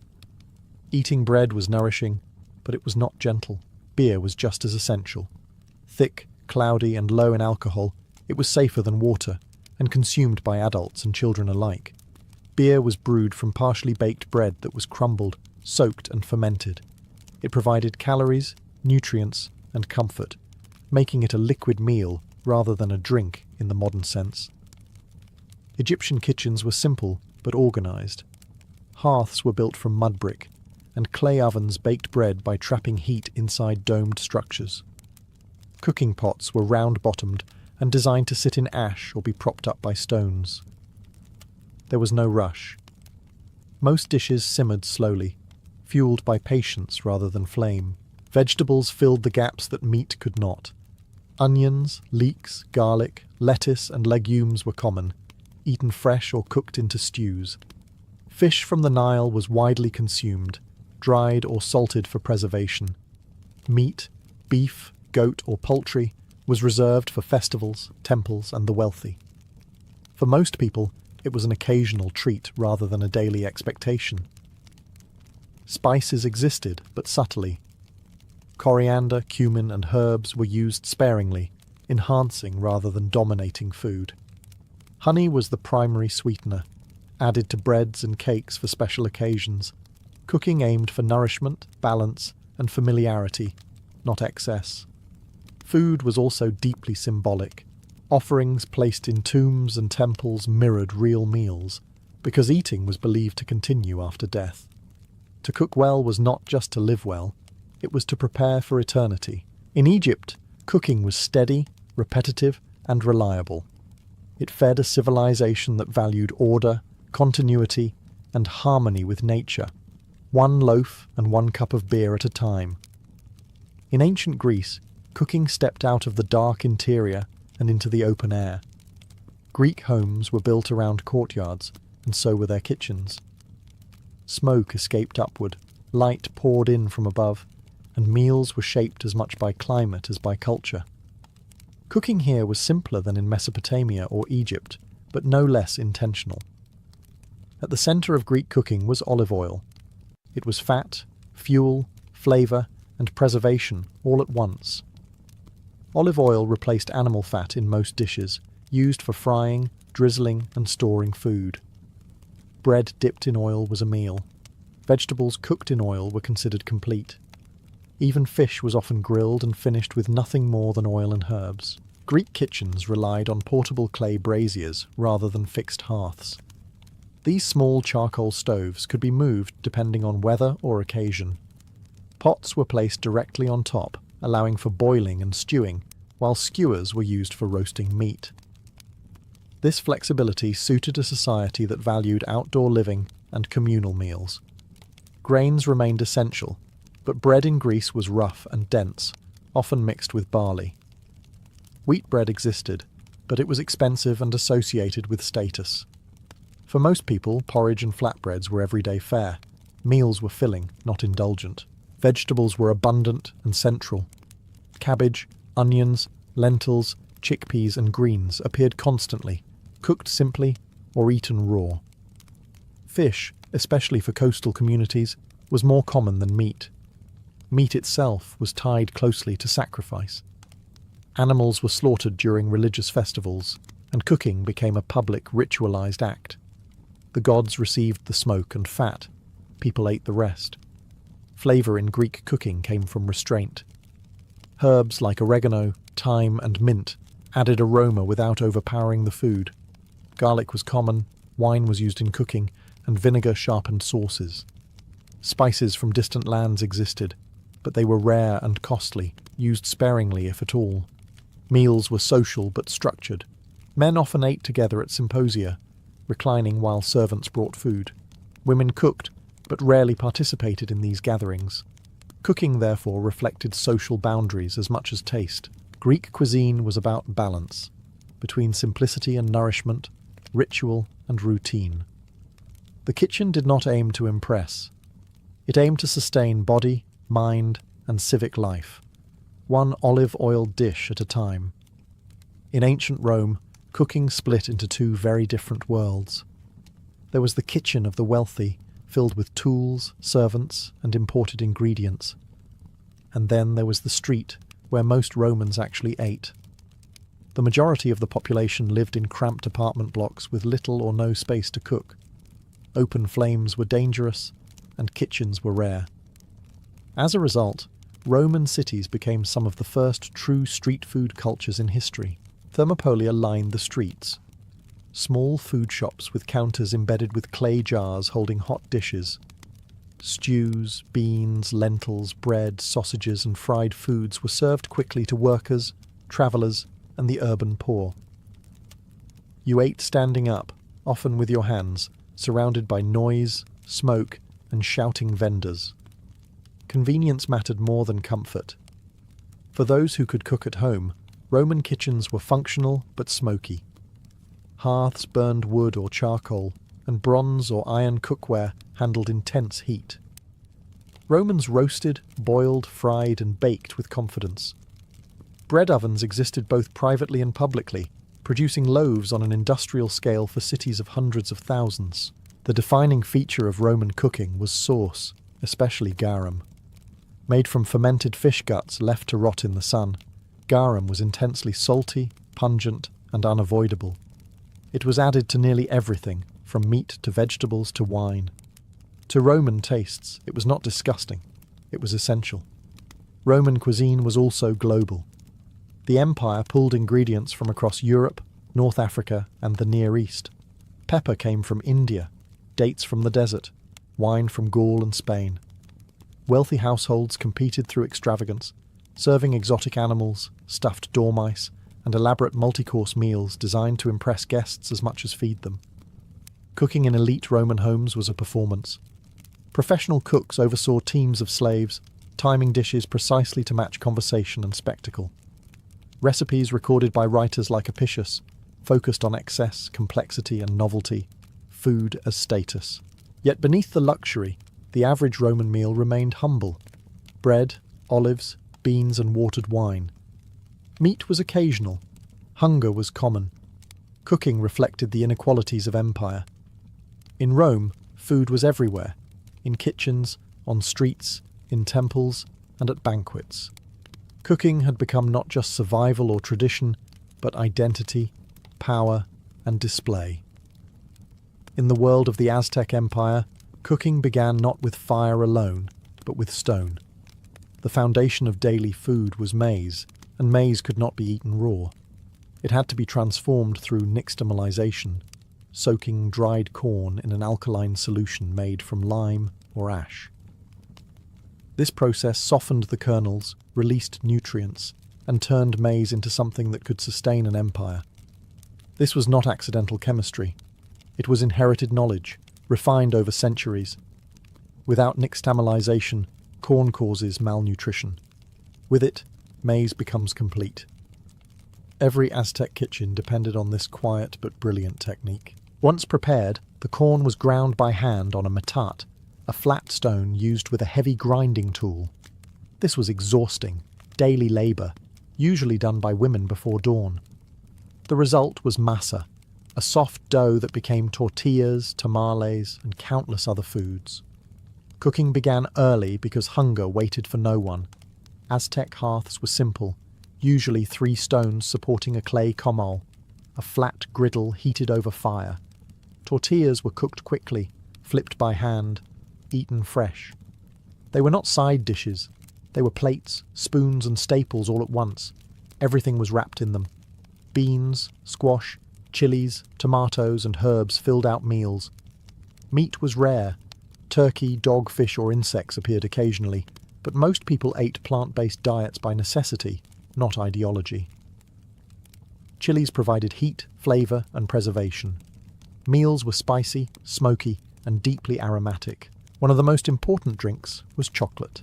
Eating bread was nourishing, but it was not gentle. Beer was just as essential. Thick, cloudy, and low in alcohol, it was safer than water, and consumed by adults and children alike. Beer was brewed from partially baked bread that was crumbled, soaked, and fermented. It provided calories, nutrients, and comfort, making it a liquid meal rather than a drink in the modern sense. Egyptian kitchens were simple but organised. Hearths were built from mud brick, and clay ovens baked bread by trapping heat inside domed structures. Cooking pots were round-bottomed and designed to sit in ash or be propped up by stones. There was no rush. Most dishes simmered slowly, fueled by patience rather than flame. Vegetables filled the gaps that meat could not. Onions, leeks, garlic, lettuce, and legumes were common, eaten fresh or cooked into stews. Fish from the Nile was widely consumed, dried or salted for preservation. Meat, beef, goat, or poultry was reserved for festivals, temples, and the wealthy. For most people, it was an occasional treat rather than a daily expectation. Spices existed, but subtly. Coriander, cumin, and herbs were used sparingly, enhancing rather than dominating food. Honey was the primary sweetener, added to breads and cakes for special occasions. Cooking aimed for nourishment, balance, and familiarity, not excess. Food was also deeply symbolic. Offerings placed in tombs and temples mirrored real meals, because eating was believed to continue after death. To cook well was not just to live well, it was to prepare for eternity. In Egypt, cooking was steady, repetitive, and reliable. It fed a civilization that valued order, continuity, and harmony with nature, one loaf and one cup of beer at a time. In ancient Greece, cooking stepped out of the dark interior and into the open air. Greek homes were built around courtyards, and so were their kitchens. Smoke escaped upward, light poured in from above, and meals were shaped as much by climate as by culture. Cooking here was simpler than in Mesopotamia or Egypt, but no less intentional. At the centre of Greek cooking was olive oil. It was fat, fuel, flavour, and preservation all at once. Olive oil replaced animal fat in most dishes, used for frying, drizzling, and storing food. Bread dipped in oil was a meal. Vegetables cooked in oil were considered complete. Even fish was often grilled and finished with nothing more than oil and herbs. Greek kitchens relied on portable clay braziers rather than fixed hearths. These small charcoal stoves could be moved depending on weather or occasion. Pots were placed directly on top, allowing for boiling and stewing, while skewers were used for roasting meat. This flexibility suited a society that valued outdoor living and communal meals. Grains remained essential, but bread in Greece was rough and dense, often mixed with barley. Wheat bread existed, but it was expensive and associated with status. For most people, porridge and flatbreads were everyday fare. Meals were filling, not indulgent. Vegetables were abundant and central. Cabbage, onions, lentils, chickpeas, and greens appeared constantly, cooked simply or eaten raw. Fish, especially for coastal communities, was more common than meat. Meat itself was tied closely to sacrifice. Animals were slaughtered during religious festivals, and cooking became a public, ritualized act. The gods received the smoke and fat. People ate the rest. Flavor in Greek cooking came from restraint. Herbs like oregano, thyme, and mint added aroma without overpowering the food. Garlic was common, wine was used in cooking, and vinegar sharpened sauces. Spices from distant lands existed, but they were rare and costly, used sparingly if at all. Meals were social but structured. Men often ate together at symposia, reclining while servants brought food. Women cooked, but rarely participated in these gatherings. Cooking, therefore, reflected social boundaries as much as taste. Greek cuisine was about balance, between simplicity and nourishment, ritual and routine. The kitchen did not aim to impress. It aimed to sustain body, mind, and civic life, one olive-oiled dish at a time. In ancient Rome, cooking split into two very different worlds. There was the kitchen of the wealthy, filled with tools, servants, and imported ingredients. And then there was the street, where most Romans actually ate. The majority of the population lived in cramped apartment blocks with little or no space to cook. Open flames were dangerous, and kitchens were rare. As a result, Roman cities became some of the first true street food cultures in history. Thermopolia lined the streets. Small food shops with counters embedded with clay jars holding hot dishes. Stews, beans, lentils, bread, sausages, and fried foods were served quickly to workers, travellers, and the urban poor. You ate standing up, often with your hands, surrounded by noise, smoke, and shouting vendors. Convenience mattered more than comfort. For those who could cook at home, Roman kitchens were functional but smoky. Hearths burned wood or charcoal, and bronze or iron cookware handled intense heat. Romans roasted, boiled, fried, and baked with confidence. Bread ovens existed both privately and publicly, producing loaves on an industrial scale for cities of hundreds of thousands. The defining feature of Roman cooking was sauce, especially garum. Made from fermented fish guts left to rot in the sun, garum was intensely salty, pungent, and unavoidable. It was added to nearly everything, from meat to vegetables to wine. To Roman tastes, it was not disgusting, it was essential. Roman cuisine was also global. The empire pulled ingredients from across Europe, North Africa, and the Near East. Pepper came from India, dates from the desert, wine from Gaul and Spain. Wealthy households competed through extravagance, serving exotic animals, stuffed dormice, and elaborate multi-course meals designed to impress guests as much as feed them. Cooking in elite Roman homes was a performance. Professional cooks oversaw teams of slaves, timing dishes precisely to match conversation and spectacle. Recipes recorded by writers like Apicius focused on excess, complexity, and novelty, food as status. Yet beneath the luxury, the average Roman meal remained humble. Bread, olives, beans, and watered wine. Meat was occasional. Hunger was common. Cooking reflected the inequalities of empire. In Rome, food was everywhere, in kitchens, on streets, in temples, and at banquets. Cooking had become not just survival or tradition, but identity, power, and display. In the world of the Aztec Empire, cooking began not with fire alone, but with stone. The foundation of daily food was maize, and maize could not be eaten raw. It had to be transformed through nixtamalization, soaking dried corn in an alkaline solution made from lime or ash. This process softened the kernels, released nutrients, and turned maize into something that could sustain an empire. This was not accidental chemistry. It was inherited knowledge, refined over centuries. Without nixtamalization, corn causes malnutrition. With it, maize becomes complete. Every Aztec kitchen depended on this quiet but brilliant technique. Once prepared, the corn was ground by hand on a metate, a flat stone used with a heavy grinding tool. This was exhausting, daily labour, usually done by women before dawn. The result was masa, a soft dough that became tortillas, tamales, and countless other foods. Cooking began early because hunger waited for no one. Aztec hearths were simple, usually 3 stones supporting a clay comal, a flat griddle heated over fire. Tortillas were cooked quickly, flipped by hand, eaten fresh. They were not side dishes. They were plates, spoons, and staples all at once. Everything was wrapped in them. Beans, squash, chilies, tomatoes, and herbs filled out meals. Meat was rare. Turkey, dog, fish, or insects appeared occasionally, but most people ate plant-based diets by necessity, not ideology. Chilies provided heat, flavour, and preservation. Meals were spicy, smoky, and deeply aromatic. One of the most important drinks was chocolate.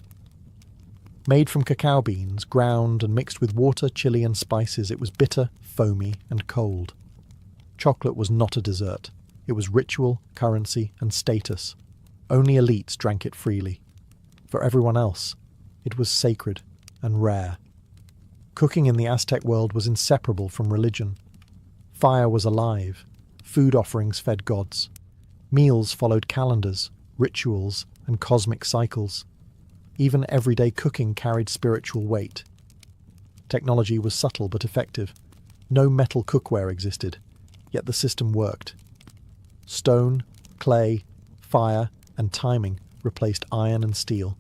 Made from cacao beans, ground and mixed with water, chili and spices, it was bitter, foamy and cold. Chocolate was not a dessert. It was ritual, currency and status. Only elites drank it freely. For everyone else, it was sacred and rare. Cooking in the Aztec world was inseparable from religion. Fire was alive. Food offerings fed gods. Meals followed calendars, rituals, and cosmic cycles. Even everyday cooking carried spiritual weight. Technology was subtle but effective. No metal cookware existed, yet the system worked. Stone, clay, fire, and timing replaced iron and steel.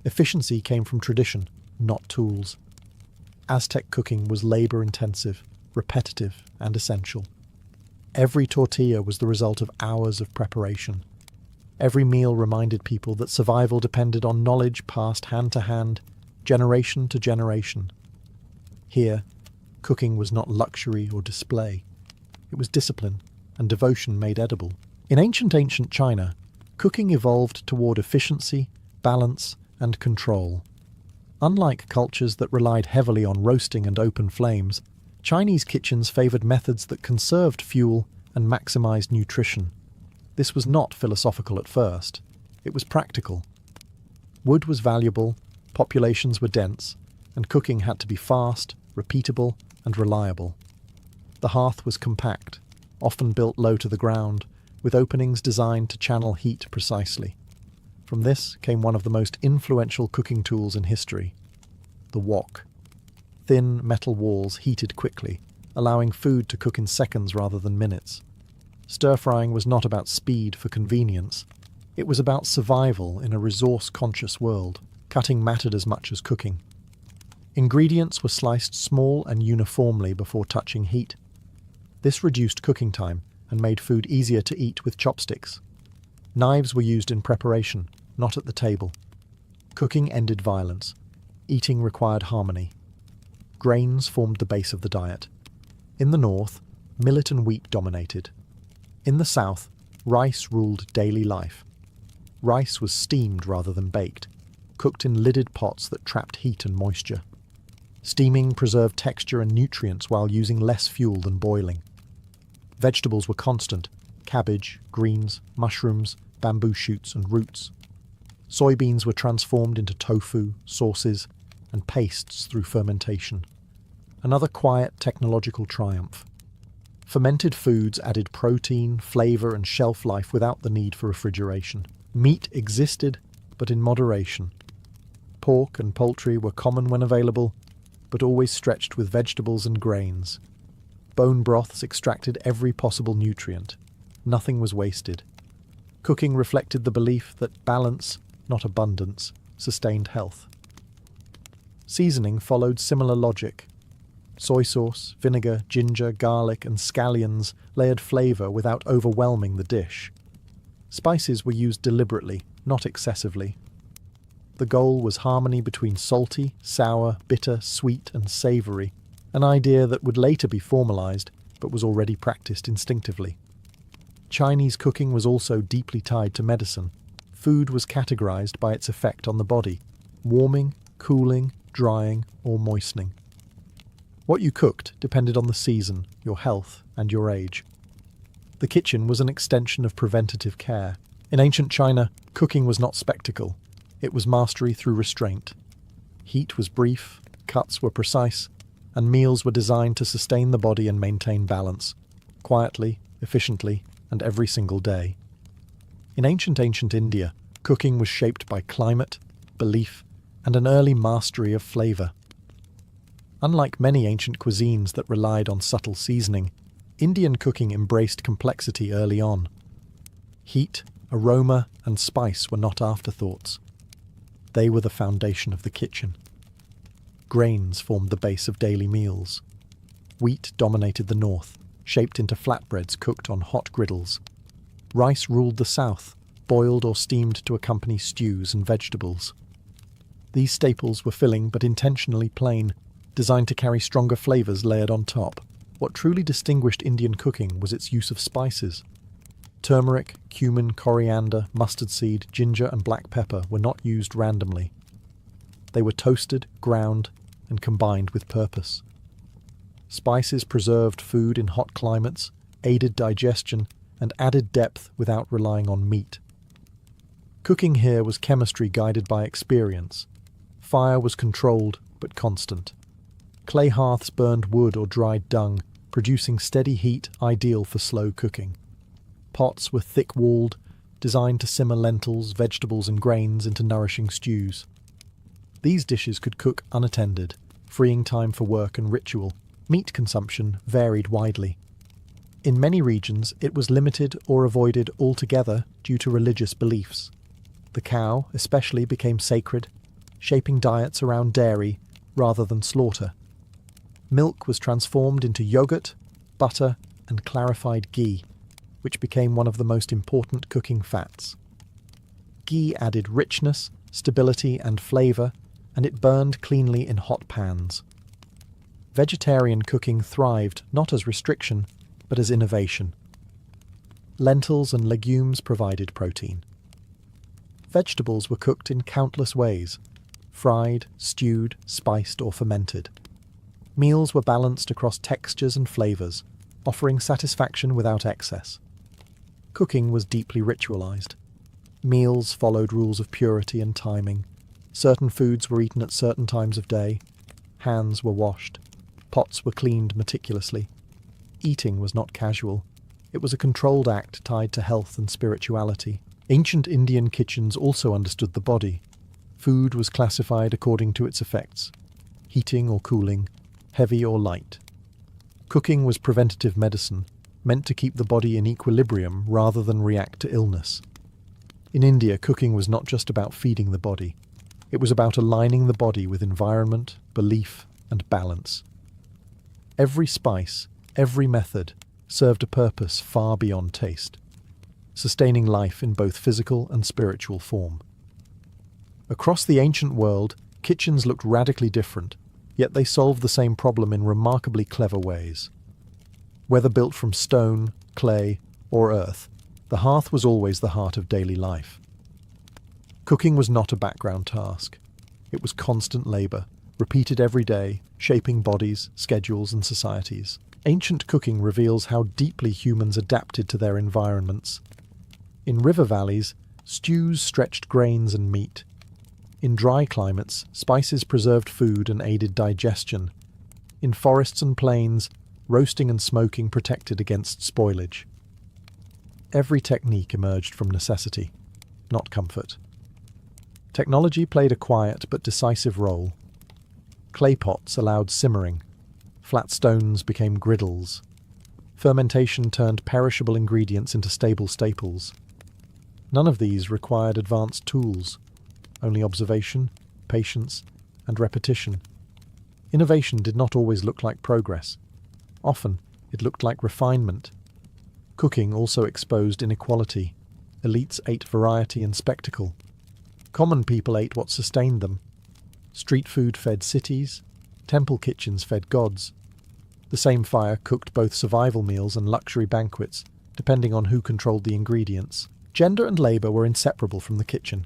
Efficiency came from tradition, not tools. Aztec cooking was labor-intensive, repetitive, and essential. Every tortilla was the result of hours of preparation. Every meal reminded people that survival depended on knowledge passed hand to hand, generation to generation. Here, cooking was not luxury or display. It was discipline and devotion made edible. In ancient China, cooking evolved toward efficiency, balance, and control. Unlike cultures that relied heavily on roasting and open flames, Chinese kitchens favored methods that conserved fuel and maximized nutrition. This was not philosophical at first. It was practical. Wood was valuable, populations were dense, and cooking had to be fast, repeatable, and reliable. The hearth was compact, often built low to the ground, with openings designed to channel heat precisely. From this came one of the most influential cooking tools in history, the wok. Thin metal walls heated quickly, allowing food to cook in seconds rather than minutes. Stir-frying was not about speed for convenience. It was about survival in a resource-conscious world. Cutting mattered as much as cooking. Ingredients were sliced small and uniformly before touching heat. This reduced cooking time and made food easier to eat with chopsticks. Knives were used in preparation, not at the table. Cooking ended violence. Eating required harmony. Grains formed the base of the diet. In the north, millet and wheat dominated. In the south, rice ruled daily life. Rice was steamed rather than baked, cooked in lidded pots that trapped heat and moisture. Steaming preserved texture and nutrients while using less fuel than boiling. Vegetables were constant: cabbage, greens, mushrooms, bamboo shoots and roots. Soybeans were transformed into tofu, sauces, and pastes through fermentation. Another quiet technological triumph. Fermented foods added protein, flavor, and shelf life without the need for refrigeration. Meat existed, but in moderation. Pork and poultry were common when available, but always stretched with vegetables and grains. Bone broths extracted every possible nutrient. Nothing was wasted. Cooking reflected the belief that balance, not abundance, sustained health. Seasoning followed similar logic. Soy sauce, vinegar, ginger, garlic, and scallions layered flavor without overwhelming the dish. Spices were used deliberately, not excessively. The goal was harmony between salty, sour, bitter, sweet, and savory, an idea that would later be formalized, but was already practiced instinctively. Chinese cooking was also deeply tied to medicine. Food was categorized by its effect on the body: warming, cooling, drying, or moistening. What you cooked depended on the season, your health, and your age. The kitchen was an extension of preventative care. In ancient China, cooking was not spectacle. It was mastery through restraint. Heat was brief, cuts were precise, and meals were designed to sustain the body and maintain balance, quietly, efficiently, and every single day. In ancient India, cooking was shaped by climate, belief, and an early mastery of flavor. Unlike many ancient cuisines that relied on subtle seasoning, Indian cooking embraced complexity early on. Heat, aroma, and spice were not afterthoughts. They were the foundation of the kitchen. Grains formed the base of daily meals. Wheat dominated the north, shaped into flatbreads cooked on hot griddles. Rice ruled the south, boiled or steamed to accompany stews and vegetables. These staples were filling but intentionally plain, designed to carry stronger flavors layered on top. What truly distinguished Indian cooking was its use of spices. Turmeric, cumin, coriander, mustard seed, ginger, and black pepper were not used randomly. They were toasted, ground, and combined with purpose. Spices preserved food in hot climates, aided digestion, and added depth without relying on meat. Cooking here was chemistry guided by experience. Fire was controlled but constant. Clay hearths burned wood or dried dung, producing steady heat ideal for slow cooking. Pots were thick-walled, designed to simmer lentils, vegetables and grains into nourishing stews. These dishes could cook unattended, freeing time for work and ritual. Meat consumption varied widely. In many regions, it was limited or avoided altogether due to religious beliefs. The cow, especially, became sacred, shaping diets around dairy rather than slaughter. Milk was transformed into yogurt, butter, and clarified ghee, which became one of the most important cooking fats. Ghee added richness, stability, and flavour, and it burned cleanly in hot pans. Vegetarian cooking thrived not as restriction, but as innovation. Lentils and legumes provided protein. Vegetables were cooked in countless ways: fried, stewed, spiced, or fermented. Meals were balanced across textures and flavours, offering satisfaction without excess. Cooking was deeply ritualised. Meals followed rules of purity and timing. Certain foods were eaten at certain times of day. Hands were washed. Pots were cleaned meticulously. Eating was not casual. It was a controlled act tied to health and spirituality. Ancient Indian kitchens also understood the body. Food was classified according to its effects: heating or cooling, heavy or light. Cooking was preventative medicine, meant to keep the body in equilibrium rather than react to illness. In India, cooking was not just about feeding the body. It was about aligning the body with environment, belief, and balance. Every spice, every method, served a purpose far beyond taste, sustaining life in both physical and spiritual form. Across the ancient world, kitchens looked radically different, yet they solved the same problem in remarkably clever ways. Whether built from stone, clay, or earth, the hearth was always the heart of daily life. Cooking was not a background task. It was constant labour, repeated every day, shaping bodies, schedules, and societies. Ancient cooking reveals how deeply humans adapted to their environments. In river valleys, stews stretched grains and meat. In dry climates, spices preserved food and aided digestion. In forests and plains, roasting and smoking protected against spoilage. Every technique emerged from necessity, not comfort. Technology played a quiet but decisive role. Clay pots allowed simmering. Flat stones became griddles. Fermentation turned perishable ingredients into stable staples. None of these required advanced tools, only observation, patience, and repetition. Innovation did not always look like progress. Often, it looked like refinement. Cooking also exposed inequality. Elites ate variety and spectacle. Common people ate what sustained them. Street food fed cities. Temple kitchens fed gods. The same fire cooked both survival meals and luxury banquets, depending on who controlled the ingredients. Gender and labour were inseparable from the kitchen.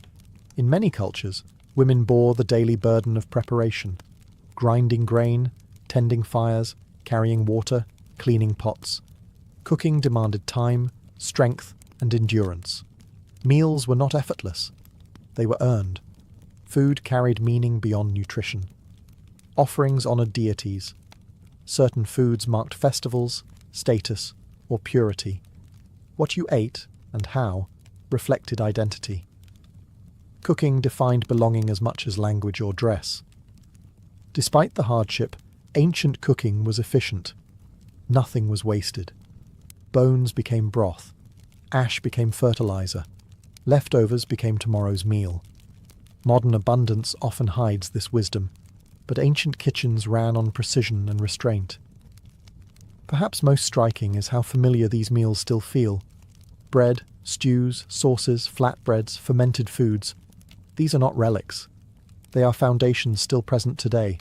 In many cultures, women bore the daily burden of preparation, grinding grain, tending fires, carrying water, cleaning pots. Cooking demanded time, strength, and endurance. Meals were not effortless. They were earned. Food carried meaning beyond nutrition. Offerings honoured deities. Certain foods marked festivals, status, or purity. What you ate, and how, reflected identity. Cooking defined belonging as much as language or dress. Despite the hardship, ancient cooking was efficient. Nothing was wasted. Bones became broth. Ash became fertilizer. Leftovers became tomorrow's meal. Modern abundance often hides this wisdom, but ancient kitchens ran on precision and restraint. Perhaps most striking is how familiar these meals still feel. Bread, stews, sauces, flatbreads, fermented foods. These are not relics. They are foundations still present today.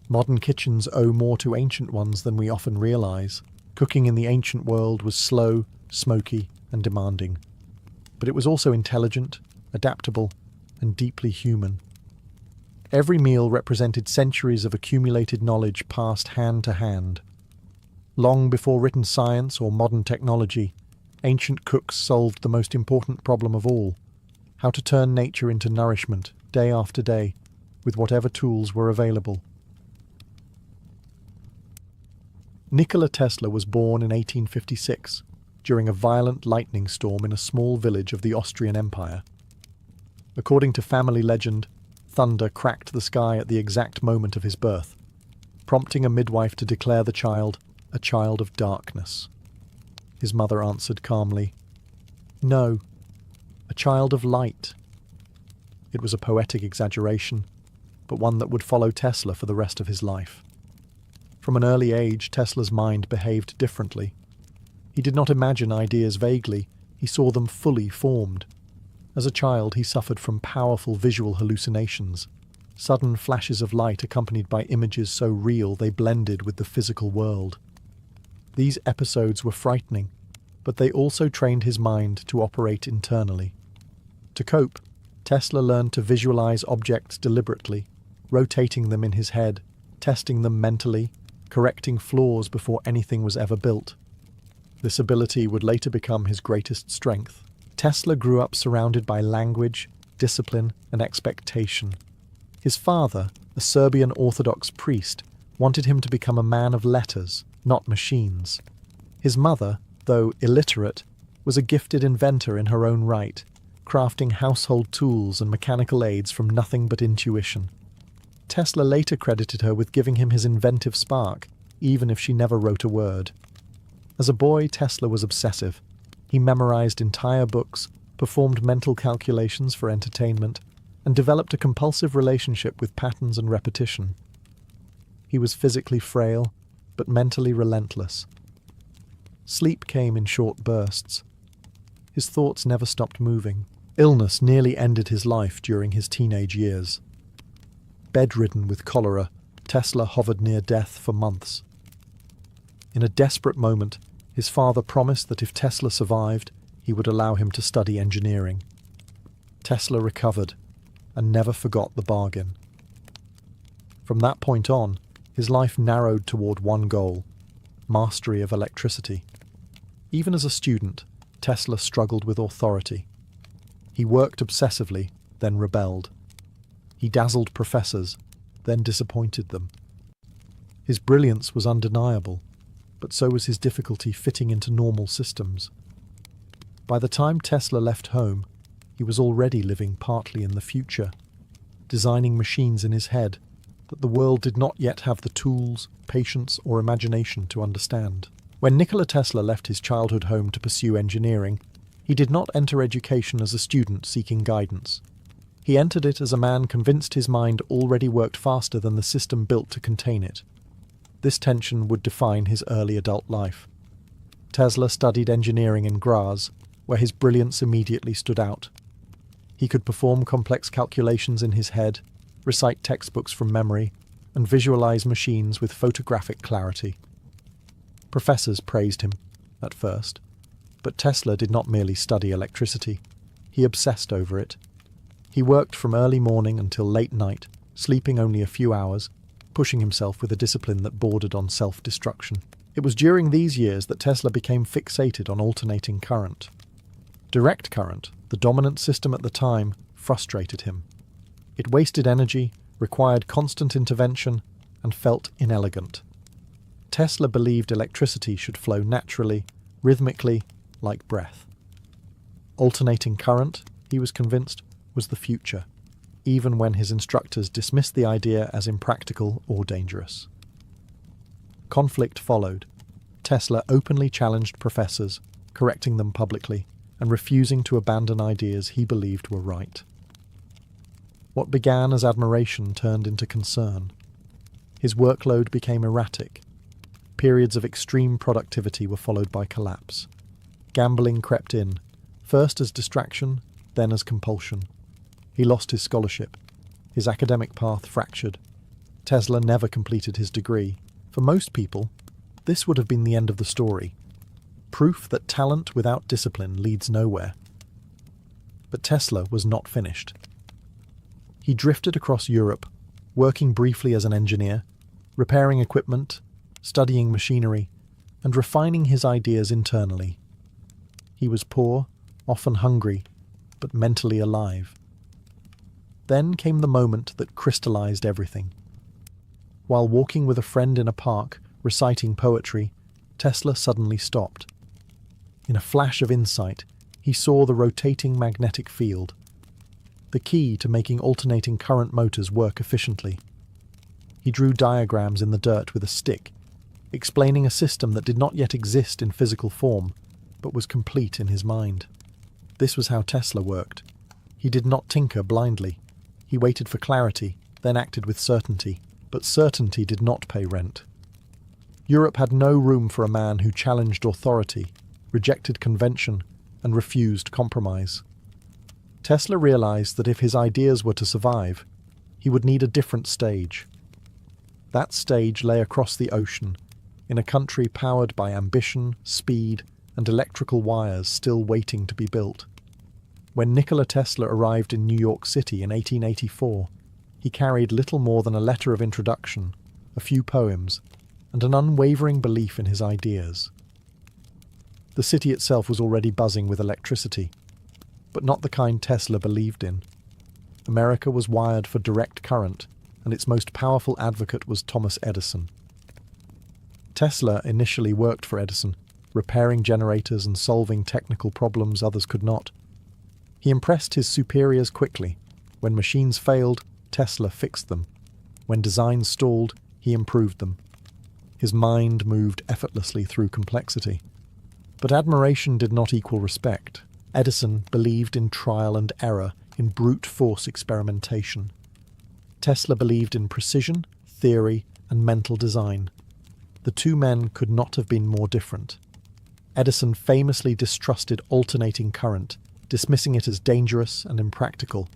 Modern kitchens owe more to ancient ones than we often realise. Cooking in the ancient world was slow, smoky, and demanding. But it was also intelligent, adaptable, and deeply human. Every meal represented centuries of accumulated knowledge passed hand to hand. Long before written science or modern technology, ancient cooks solved the most important problem of all: how to turn nature into nourishment day after day with whatever tools were available. Nikola Tesla was born in 1856 during a violent lightning storm in a small village of the Austrian Empire. According to family legend, thunder cracked the sky at the exact moment of his birth, prompting a midwife to declare the child a child of darkness. His mother answered calmly, "No, a child of light." It was a poetic exaggeration, but one that would follow Tesla for the rest of his life. From an early age, Tesla's mind behaved differently. He did not imagine ideas vaguely, he saw them fully formed. As a child, he suffered from powerful visual hallucinations, sudden flashes of light accompanied by images so real they blended with the physical world. These episodes were frightening, but they also trained his mind to operate internally. To cope, Tesla learned to visualize objects deliberately, rotating them in his head, testing them mentally, correcting flaws before anything was ever built. This ability would later become his greatest strength. Tesla grew up surrounded by language, discipline, and expectation. His father, a Serbian Orthodox priest, wanted him to become a man of letters, not machines. His mother, though illiterate, was a gifted inventor in her own right, crafting household tools and mechanical aids from nothing but intuition. Tesla later credited her with giving him his inventive spark, even if she never wrote a word. As a boy, Tesla was obsessive. He memorized entire books, performed mental calculations for entertainment, and developed a compulsive relationship with patterns and repetition. He was physically frail, but mentally relentless. Sleep came in short bursts. His thoughts never stopped moving. Illness nearly ended his life during his teenage years. Bedridden with cholera, Tesla hovered near death for months. In a desperate moment, his father promised that if Tesla survived, he would allow him to study engineering. Tesla recovered and never forgot the bargain. From that point on, his life narrowed toward one goal: mastery of electricity. Even as a student, Tesla struggled with authority. He worked obsessively, then rebelled. He dazzled professors, then disappointed them. His brilliance was undeniable, but so was his difficulty fitting into normal systems. By the time Tesla left home, he was already living partly in the future, designing machines in his head that the world did not yet have the tools, patience, or imagination to understand. When Nikola Tesla left his childhood home to pursue engineering, he did not enter education as a student seeking guidance. He entered it as a man convinced his mind already worked faster than the system built to contain it. This tension would define his early adult life. Tesla studied engineering in Graz, where his brilliance immediately stood out. He could perform complex calculations in his head, recite textbooks from memory, and visualize machines with photographic clarity. Professors praised him, at first, but Tesla did not merely study electricity. He obsessed over it. He worked from early morning until late night, sleeping only a few hours, pushing himself with a discipline that bordered on self-destruction. It was during these years that Tesla became fixated on alternating current. Direct current, the dominant system at the time, frustrated him. It wasted energy, required constant intervention, and felt inelegant. Tesla believed electricity should flow naturally, rhythmically, like breath. Alternating current, he was convinced, was the future, even when his instructors dismissed the idea as impractical or dangerous. Conflict followed. Tesla openly challenged professors, correcting them publicly, and refusing to abandon ideas he believed were right. What began as admiration turned into concern. His workload became erratic. Periods of extreme productivity were followed by collapse. Gambling crept in, first as distraction, then as compulsion. He lost his scholarship. His academic path fractured. Tesla never completed his degree. For most people, this would have been the end of the story. Proof that talent without discipline leads nowhere. But Tesla was not finished. He drifted across Europe, working briefly as an engineer, repairing equipment, studying machinery, and refining his ideas internally. He was poor, often hungry, but mentally alive. Then came the moment that crystallized everything. While walking with a friend in a park, reciting poetry, Tesla suddenly stopped. In a flash of insight, he saw the rotating magnetic field, the key to making alternating current motors work efficiently. He drew diagrams in the dirt with a stick, explaining a system that did not yet exist in physical form, but was complete in his mind. This was how Tesla worked. He did not tinker blindly. He waited for clarity, then acted with certainty, but certainty did not pay rent. Europe had no room for a man who challenged authority, rejected convention, and refused compromise. Tesla realized that if his ideas were to survive, he would need a different stage. That stage lay across the ocean, in a country powered by ambition, speed, and electrical wires still waiting to be built. When Nikola Tesla arrived in New York City in 1884, he carried little more than a letter of introduction, a few poems, and an unwavering belief in his ideas. The city itself was already buzzing with electricity, but not the kind Tesla believed in. America was wired for direct current, and its most powerful advocate was Thomas Edison. Tesla initially worked for Edison, repairing generators and solving technical problems others could not. He impressed his superiors quickly. When machines failed, Tesla fixed them. When designs stalled, he improved them. His mind moved effortlessly through complexity. But admiration did not equal respect. Edison believed in trial and error, in brute force experimentation. Tesla believed in precision, theory, and mental design. The two men could not have been more different. Edison famously distrusted alternating current, dismissing it as dangerous and impractical.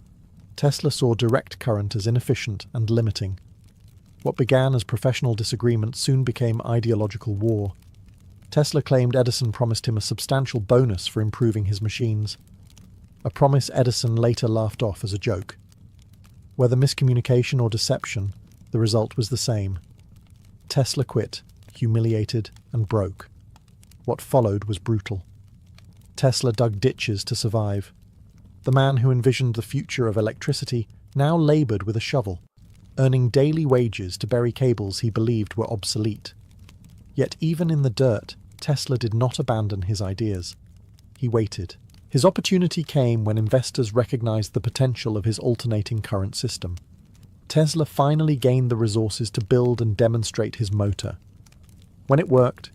Tesla saw direct current as inefficient and limiting. What began as professional disagreement soon became ideological war. Tesla claimed Edison promised him a substantial bonus for improving his machines, a promise Edison later laughed off as a joke. Whether miscommunication or deception, the result was the same. Tesla quit, humiliated and broke. What followed was brutal. Tesla dug ditches to survive. The man who envisioned the future of electricity now laboured with a shovel, earning daily wages to bury cables he believed were obsolete. Yet even in the dirt, Tesla did not abandon his ideas. He waited. His opportunity came when investors recognized the potential of his alternating current system. Tesla finally gained the resources to build and demonstrate his motor. When it worked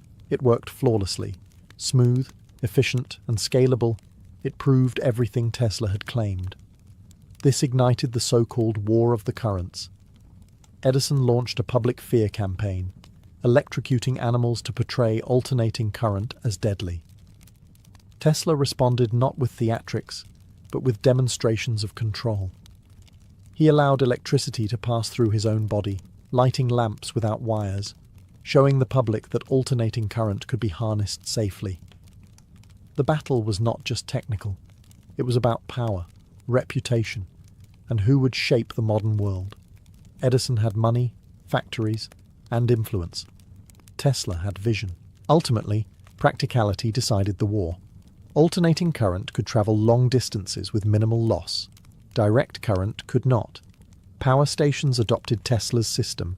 flawlessly. Smooth, efficient, and scalable, it proved everything Tesla had claimed. This ignited the so-called War of the Currents. Edison launched a public fear campaign, electrocuting animals to portray alternating current as deadly. Tesla responded not with theatrics, but with demonstrations of control. He allowed electricity to pass through his own body, lighting lamps without wires, showing the public that alternating current could be harnessed safely. The battle was not just technical. It was about power, reputation, and who would shape the modern world. Edison had money, factories, and influence. Tesla had vision. Ultimately, practicality decided the war. Alternating current could travel long distances with minimal loss. Direct current could not. Power stations adopted Tesla's system.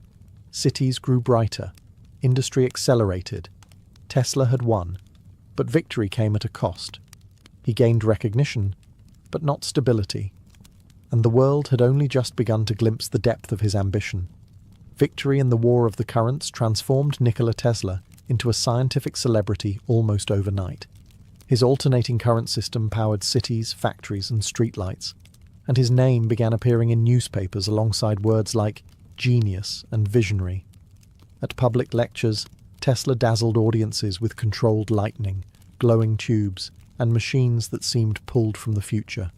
Cities grew brighter. Industry accelerated. Tesla had won, but victory came at a cost. He gained recognition, but not stability. And the world had only just begun to glimpse the depth of his ambition. Victory in the War of the Currents transformed Nikola Tesla into a scientific celebrity almost overnight. His alternating current system powered cities, factories, and streetlights, and his name began appearing in newspapers alongside words like genius and visionary. At public lectures, Tesla dazzled audiences with controlled lighting, glowing tubes, and machines that seemed pulled from the future.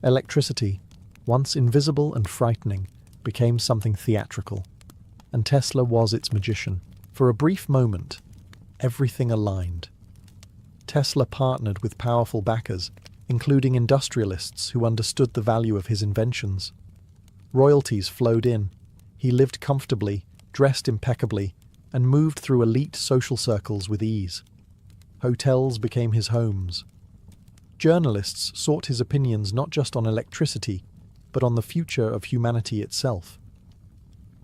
Electricity, once invisible and frightening, became something theatrical, and Tesla was its magician. For a brief moment, everything aligned. Tesla partnered with powerful backers, including industrialists who understood the value of his inventions. Royalties flowed in. He lived comfortably, dressed impeccably, and moved through elite social circles with ease. Hotels became his homes. Journalists sought his opinions not just on electricity, but on the future of humanity itself.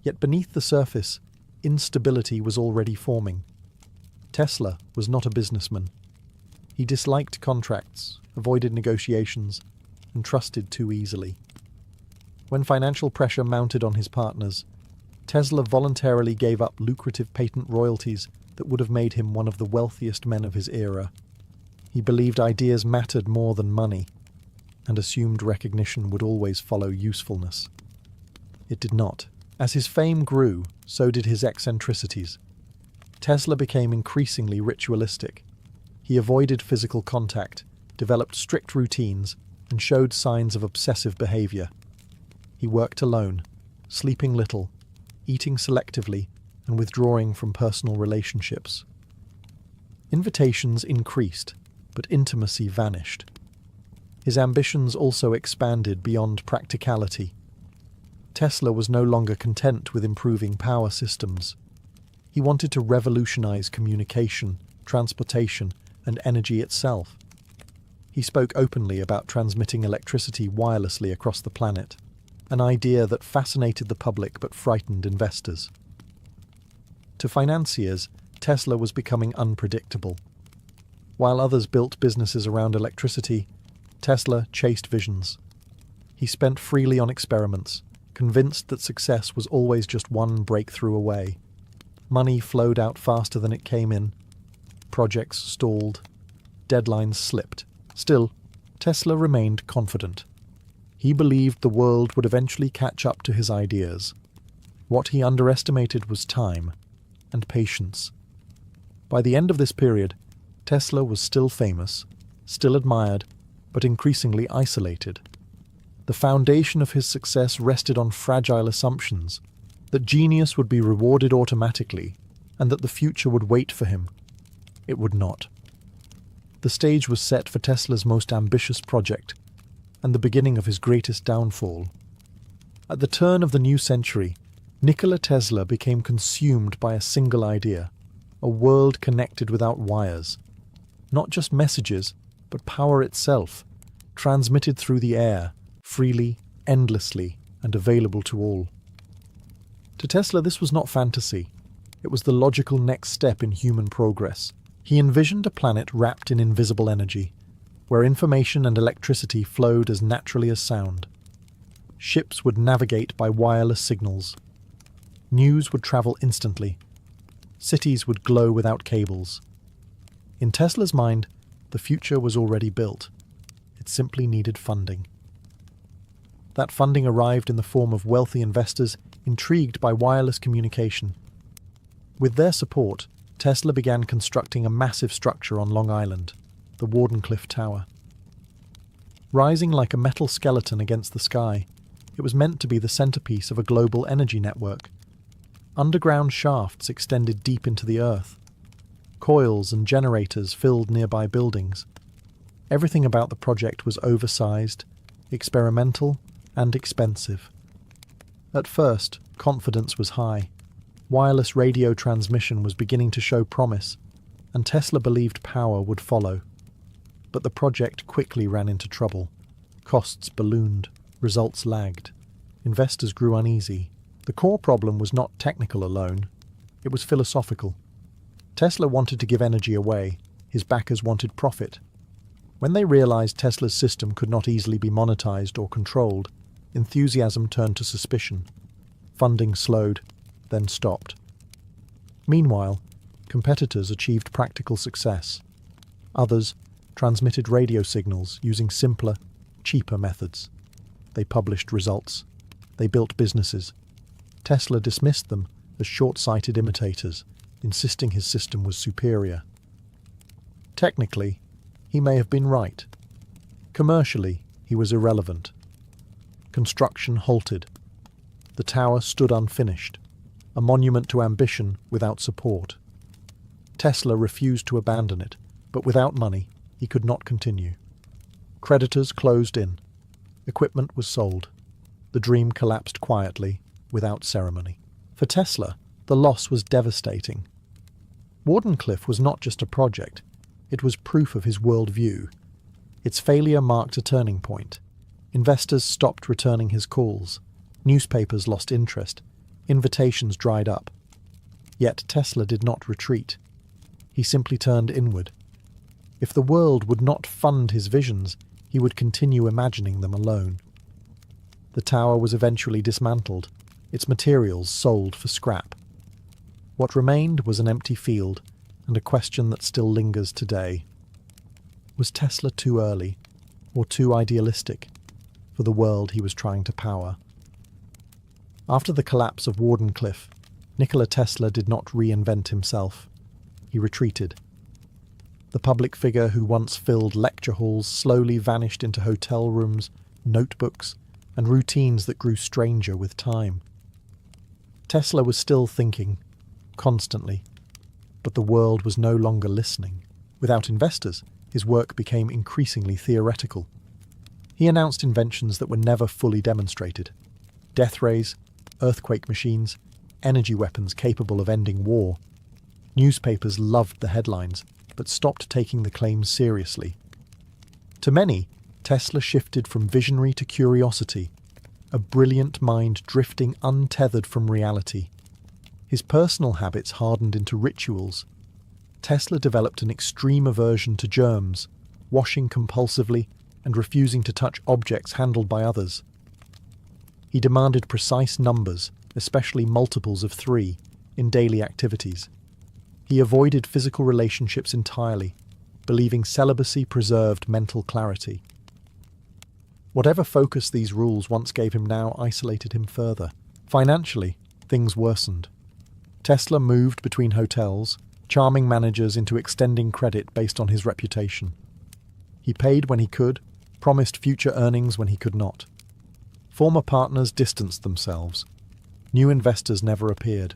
Yet beneath the surface, instability was already forming. Tesla was not a businessman. He disliked contracts, avoided negotiations, and trusted too easily. When financial pressure mounted on his partners, Tesla voluntarily gave up lucrative patent royalties that would have made him one of the wealthiest men of his era. He believed ideas mattered more than money, and assumed recognition would always follow usefulness. It did not. As his fame grew, so did his eccentricities. Tesla became increasingly ritualistic. He avoided physical contact, developed strict routines, and showed signs of obsessive behavior. He worked alone, sleeping little, eating selectively, and withdrawing from personal relationships. Invitations increased, but intimacy vanished. His ambitions also expanded beyond practicality. Tesla was no longer content with improving power systems. He wanted to revolutionize communication, transportation, and energy itself. He spoke openly about transmitting electricity wirelessly across the planet, an idea that fascinated the public but frightened investors. To financiers, Tesla was becoming unpredictable. While others built businesses around electricity, Tesla chased visions. He spent freely on experiments, convinced that success was always just one breakthrough away. Money flowed out faster than it came in. Projects stalled. Deadlines slipped. Still, Tesla remained confident. He believed the world would eventually catch up to his ideas. What he underestimated was time and patience. By the end of this period, Tesla was still famous, still admired, but increasingly isolated. The foundation of his success rested on fragile assumptions, that genius would be rewarded automatically, and that the future would wait for him. It would not. The stage was set for Tesla's most ambitious project, and the beginning of his greatest downfall. At the turn of the new century, Nikola Tesla became consumed by a single idea, a world connected without wires. Not just messages, but power itself, transmitted through the air, freely, endlessly, and available to all. To Tesla, this was not fantasy. It was the logical next step in human progress. He envisioned a planet wrapped in invisible energy, where information and electricity flowed as naturally as sound. Ships would navigate by wireless signals. News would travel instantly. Cities would glow without cables. In Tesla's mind, the future was already built. It simply needed funding. That funding arrived in the form of wealthy investors intrigued by wireless communication. With their support, Tesla began constructing a massive structure on Long Island, the Wardenclyffe Tower. Rising like a metal skeleton against the sky, it was meant to be the centerpiece of a global energy network. Underground shafts extended deep into the earth. Coils and generators filled nearby buildings. Everything about the project was oversized, experimental, and expensive. At first, confidence was high. Wireless radio transmission was beginning to show promise, and Tesla believed power would follow. But the project quickly ran into trouble. Costs ballooned, results lagged. Investors grew uneasy. The core problem was not technical alone, it was philosophical. Tesla wanted to give energy away, his backers wanted profit. When they realized Tesla's system could not easily be monetized or controlled, enthusiasm turned to suspicion. Funding slowed, then stopped. Meanwhile, competitors achieved practical success. Others transmitted radio signals using simpler, cheaper methods. They published results. They built businesses. Tesla dismissed them as short-sighted imitators, insisting his system was superior. Technically, he may have been right. Commercially, he was irrelevant. Construction halted. The tower stood unfinished, a monument to ambition without support. Tesla refused to abandon it, but without money, he could not continue. Creditors closed in. Equipment was sold. The dream collapsed quietly, without ceremony. For Tesla, the loss was devastating. Wardenclyffe was not just a project, it was proof of his worldview. Its failure marked a turning point. Investors stopped returning his calls. Newspapers lost interest. Invitations dried up. Yet Tesla did not retreat. He simply turned inward. If the world would not fund his visions, he would continue imagining them alone. The tower was eventually dismantled, its materials sold for scrap. What remained was an empty field, and a question that still lingers today. Was Tesla too early, or too idealistic, for the world he was trying to power? After the collapse of Wardenclyffe, Nikola Tesla did not reinvent himself. He retreated. The public figure who once filled lecture halls slowly vanished into hotel rooms, notebooks, and routines that grew stranger with time. Tesla was still thinking, constantly, but the world was no longer listening. Without investors, his work became increasingly theoretical. He announced inventions that were never fully demonstrated. Death rays, earthquake machines, energy weapons capable of ending war. Newspapers loved the headlines, but stopped taking the claims seriously. To many, Tesla shifted from visionary to curiosity, a brilliant mind drifting untethered from reality. His personal habits hardened into rituals. Tesla developed an extreme aversion to germs, washing compulsively and refusing to touch objects handled by others. He demanded precise numbers, especially multiples of 3, in daily activities. He avoided physical relationships entirely, believing celibacy preserved mental clarity. Whatever focus these rules once gave him now isolated him further. Financially, things worsened. Tesla moved between hotels, charming managers into extending credit based on his reputation. He paid when he could, promised future earnings when he could not. Former partners distanced themselves. New investors never appeared.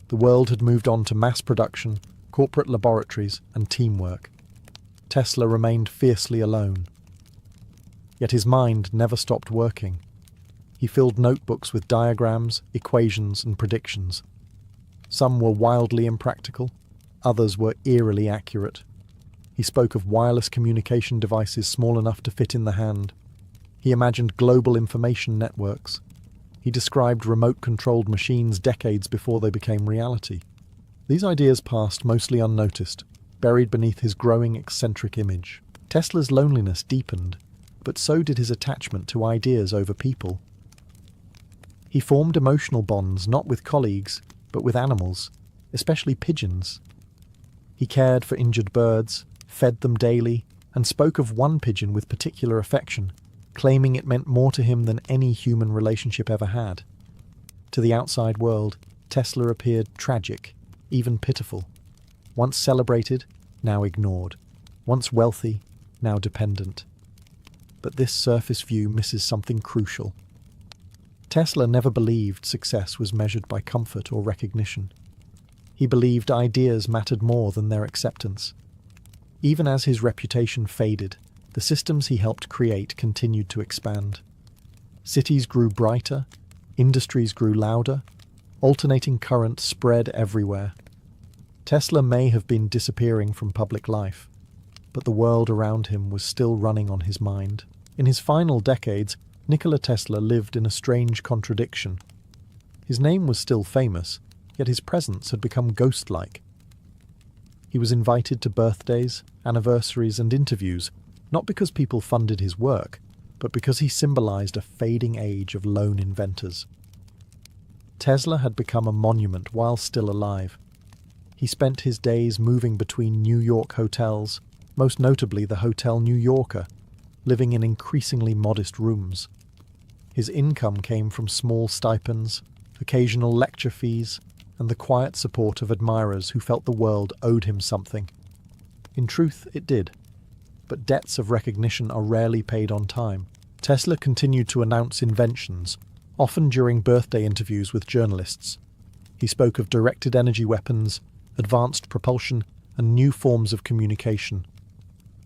The world had moved on to mass production, corporate laboratories, and teamwork. Tesla remained fiercely alone. Yet his mind never stopped working. He filled notebooks with diagrams, equations, and predictions. Some were wildly impractical, others were eerily accurate. He spoke of wireless communication devices small enough to fit in the hand. He imagined global information networks. He described remote-controlled machines decades before they became reality. These ideas passed mostly unnoticed, buried beneath his growing eccentric image. Tesla's loneliness deepened, but so did his attachment to ideas over people. He formed emotional bonds not with colleagues, but with animals, especially pigeons. He cared for injured birds, fed them daily, and spoke of one pigeon with particular affection, claiming it meant more to him than any human relationship ever had. To the outside world, Tesla appeared tragic, even pitiful. Once celebrated, now ignored. Once wealthy, now dependent. But this surface view misses something crucial. Tesla never believed success was measured by comfort or recognition. He believed ideas mattered more than their acceptance. Even as his reputation faded, the systems he helped create continued to expand. Cities grew brighter, industries grew louder, alternating current spread everywhere. Tesla may have been disappearing from public life, but the world around him was still running on his mind. In his final decades, Nikola Tesla lived in a strange contradiction. His name was still famous, yet his presence had become ghost-like. He was invited to birthdays, anniversaries, and interviews, not because people funded his work, but because he symbolized a fading age of lone inventors. Tesla had become a monument while still alive. He spent his days moving between New York hotels, most notably the Hotel New Yorker, living in increasingly modest rooms. His income came from small stipends, occasional lecture fees, and the quiet support of admirers who felt the world owed him something. In truth, it did. But debts of recognition are rarely paid on time. Tesla continued to announce inventions, often during birthday interviews with journalists. He spoke of directed energy weapons, advanced propulsion, and new forms of communication.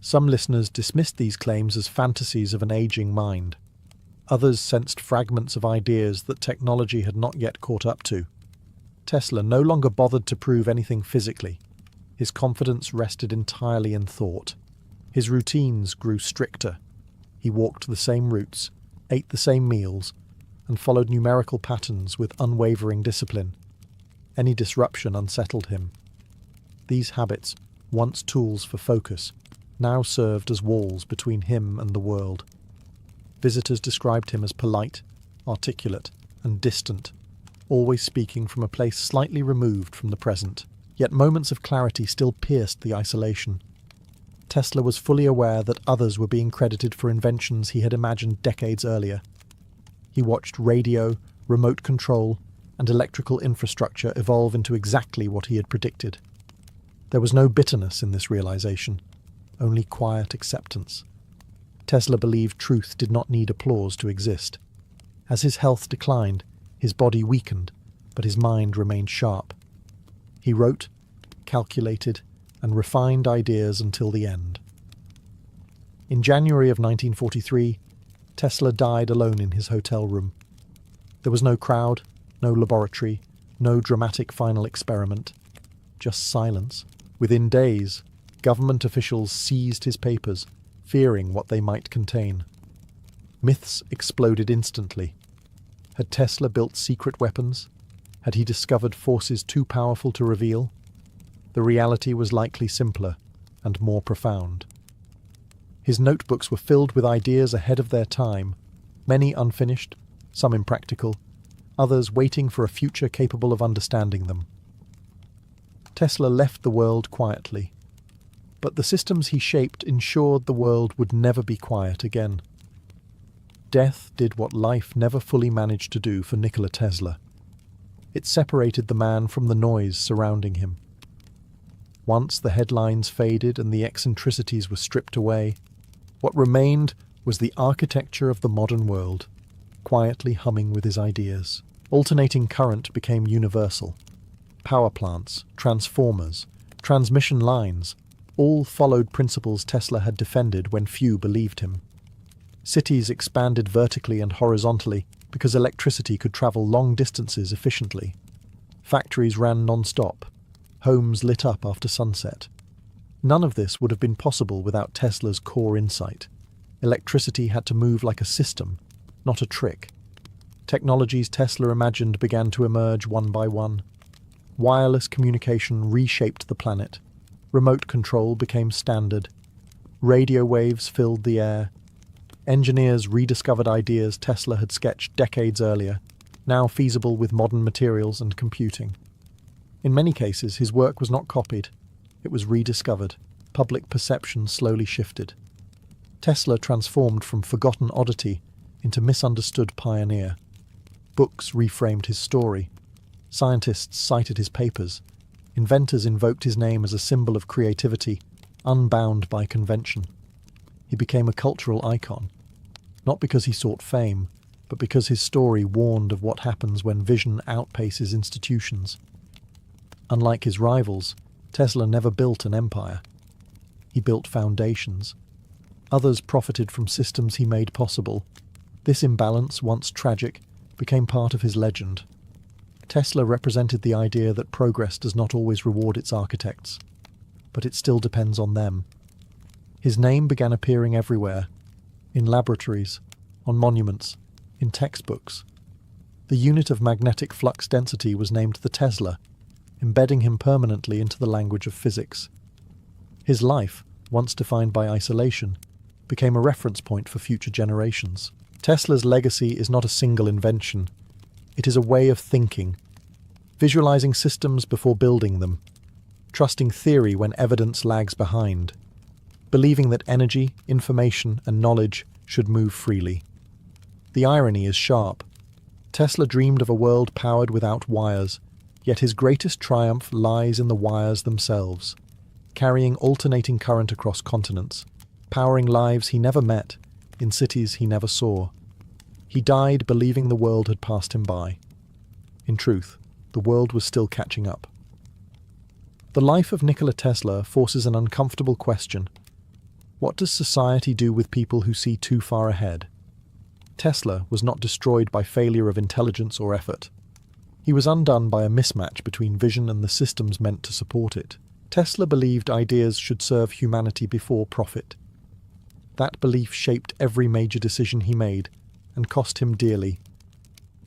Some listeners dismissed these claims as fantasies of an aging mind. Others sensed fragments of ideas that technology had not yet caught up to. Tesla no longer bothered to prove anything physically. His confidence rested entirely in thought. His routines grew stricter. He walked the same routes, ate the same meals, and followed numerical patterns with unwavering discipline. Any disruption unsettled him. These habits, once tools for focus, now served as walls between him and the world. Visitors described him as polite, articulate, and distant, always speaking from a place slightly removed from the present. Yet moments of clarity still pierced the isolation. Tesla was fully aware that others were being credited for inventions he had imagined decades earlier. He watched radio, remote control, and electrical infrastructure evolve into exactly what he had predicted. There was no bitterness in this realization, only quiet acceptance. Tesla believed truth did not need applause to exist. As his health declined, his body weakened, but his mind remained sharp. He wrote, calculated, and refined ideas until the end. In January of 1943, Tesla died alone in his hotel room. There was no crowd, no laboratory, no dramatic final experiment, just silence. Within days, government officials seized his papers, fearing what they might contain. Myths exploded instantly. Had Tesla built secret weapons? Had he discovered forces too powerful to reveal? The reality was likely simpler and more profound. His notebooks were filled with ideas ahead of their time, many unfinished, some impractical, others waiting for a future capable of understanding them. Tesla left the world quietly, but the systems he shaped ensured the world would never be quiet again. Death did what life never fully managed to do for Nikola Tesla. It separated the man from the noise surrounding him. Once the headlines faded and the eccentricities were stripped away, what remained was the architecture of the modern world, quietly humming with his ideas. Alternating current became universal. Power plants, transformers, transmission lines, all followed principles Tesla had defended when few believed him. Cities expanded vertically and horizontally because electricity could travel long distances efficiently. Factories ran non-stop. Homes lit up after sunset. None of this would have been possible without Tesla's core insight. Electricity had to move like a system, not a trick. Technologies Tesla imagined began to emerge one by one. Wireless communication reshaped the planet. Remote control became standard. Radio waves filled the air. Engineers rediscovered ideas Tesla had sketched decades earlier, now feasible with modern materials and computing. In many cases, his work was not copied. It was rediscovered. Public perception slowly shifted. Tesla transformed from forgotten oddity into misunderstood pioneer. Books reframed his story. Scientists cited his papers. Inventors invoked his name as a symbol of creativity, unbound by convention. He became a cultural icon, not because he sought fame, but because his story warned of what happens when vision outpaces institutions. Unlike his rivals, Tesla never built an empire. He built foundations. Others profited from systems he made possible. This imbalance, once tragic, became part of his legend. Tesla represented the idea that progress does not always reward its architects, but it still depends on them. His name began appearing everywhere, in laboratories, on monuments, in textbooks. The unit of magnetic flux density was named the Tesla, embedding him permanently into the language of physics. His life, once defined by isolation, became a reference point for future generations. Tesla's legacy is not a single invention. It is a way of thinking, visualizing systems before building them, trusting theory when evidence lags behind, believing that energy, information, and knowledge should move freely. The irony is sharp. Tesla dreamed of a world powered without wires, yet his greatest triumph lies in the wires themselves, carrying alternating current across continents, powering lives he never met, in cities he never saw. He died believing the world had passed him by. In truth, the world was still catching up. The life of Nikola Tesla forces an uncomfortable question. What does society do with people who see too far ahead? Tesla was not destroyed by failure of intelligence or effort. He was undone by a mismatch between vision and the systems meant to support it. Tesla believed ideas should serve humanity before profit. That belief shaped every major decision he made and cost him dearly.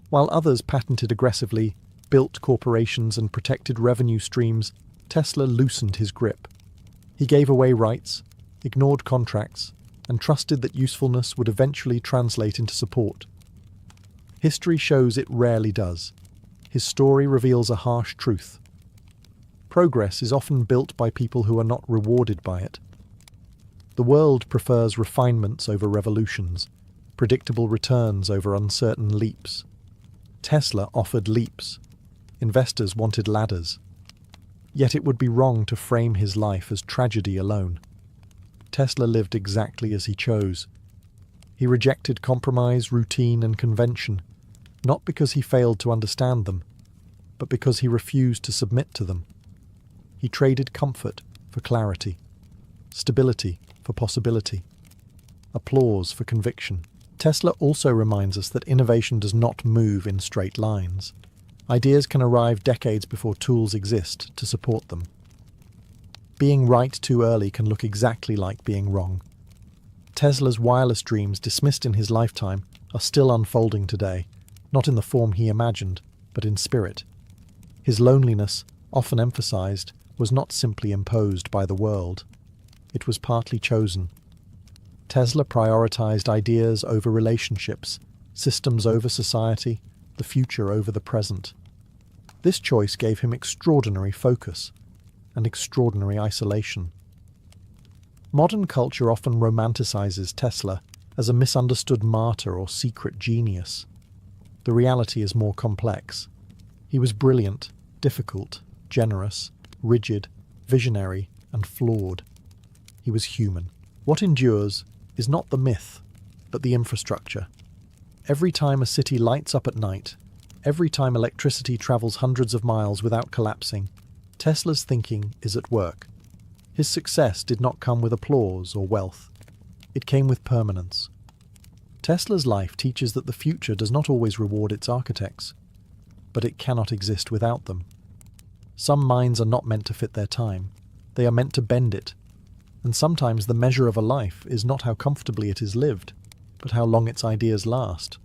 While others patented aggressively, built corporations and protected revenue streams, Tesla loosened his grip. He gave away rights, ignored contracts, and trusted that usefulness would eventually translate into support. History shows it rarely does. His story reveals a harsh truth. Progress is often built by people who are not rewarded by it. The world prefers refinements over revolutions, predictable returns over uncertain leaps. Tesla offered leaps. Investors wanted ladders. Yet it would be wrong to frame his life as tragedy alone. Tesla lived exactly as he chose. He rejected compromise, routine, and convention, not because he failed to understand them, but because he refused to submit to them. He traded comfort for clarity, stability for possibility, applause for conviction. Tesla also reminds us that innovation does not move in straight lines. Ideas can arrive decades before tools exist to support them. Being right too early can look exactly like being wrong. Tesla's wireless dreams, dismissed in his lifetime, are still unfolding today, not in the form he imagined, but in spirit. His loneliness, often emphasized, was not simply imposed by the world. It was partly chosen. Tesla prioritized ideas over relationships, systems over society, the future over the present. This choice gave him extraordinary focus and extraordinary isolation. Modern culture often romanticizes Tesla as a misunderstood martyr or secret genius. The reality is more complex. He was brilliant, difficult, generous, rigid, visionary, and flawed. He was human. What endures is not the myth, but the infrastructure. Every time a city lights up at night, every time electricity travels hundreds of miles without collapsing, Tesla's thinking is at work. His success did not come with applause or wealth. It came with permanence. Tesla's life teaches that the future does not always reward its architects, but it cannot exist without them. Some minds are not meant to fit their time. They are meant to bend it. And sometimes the measure of a life is not how comfortably it is lived, but how long its ideas last.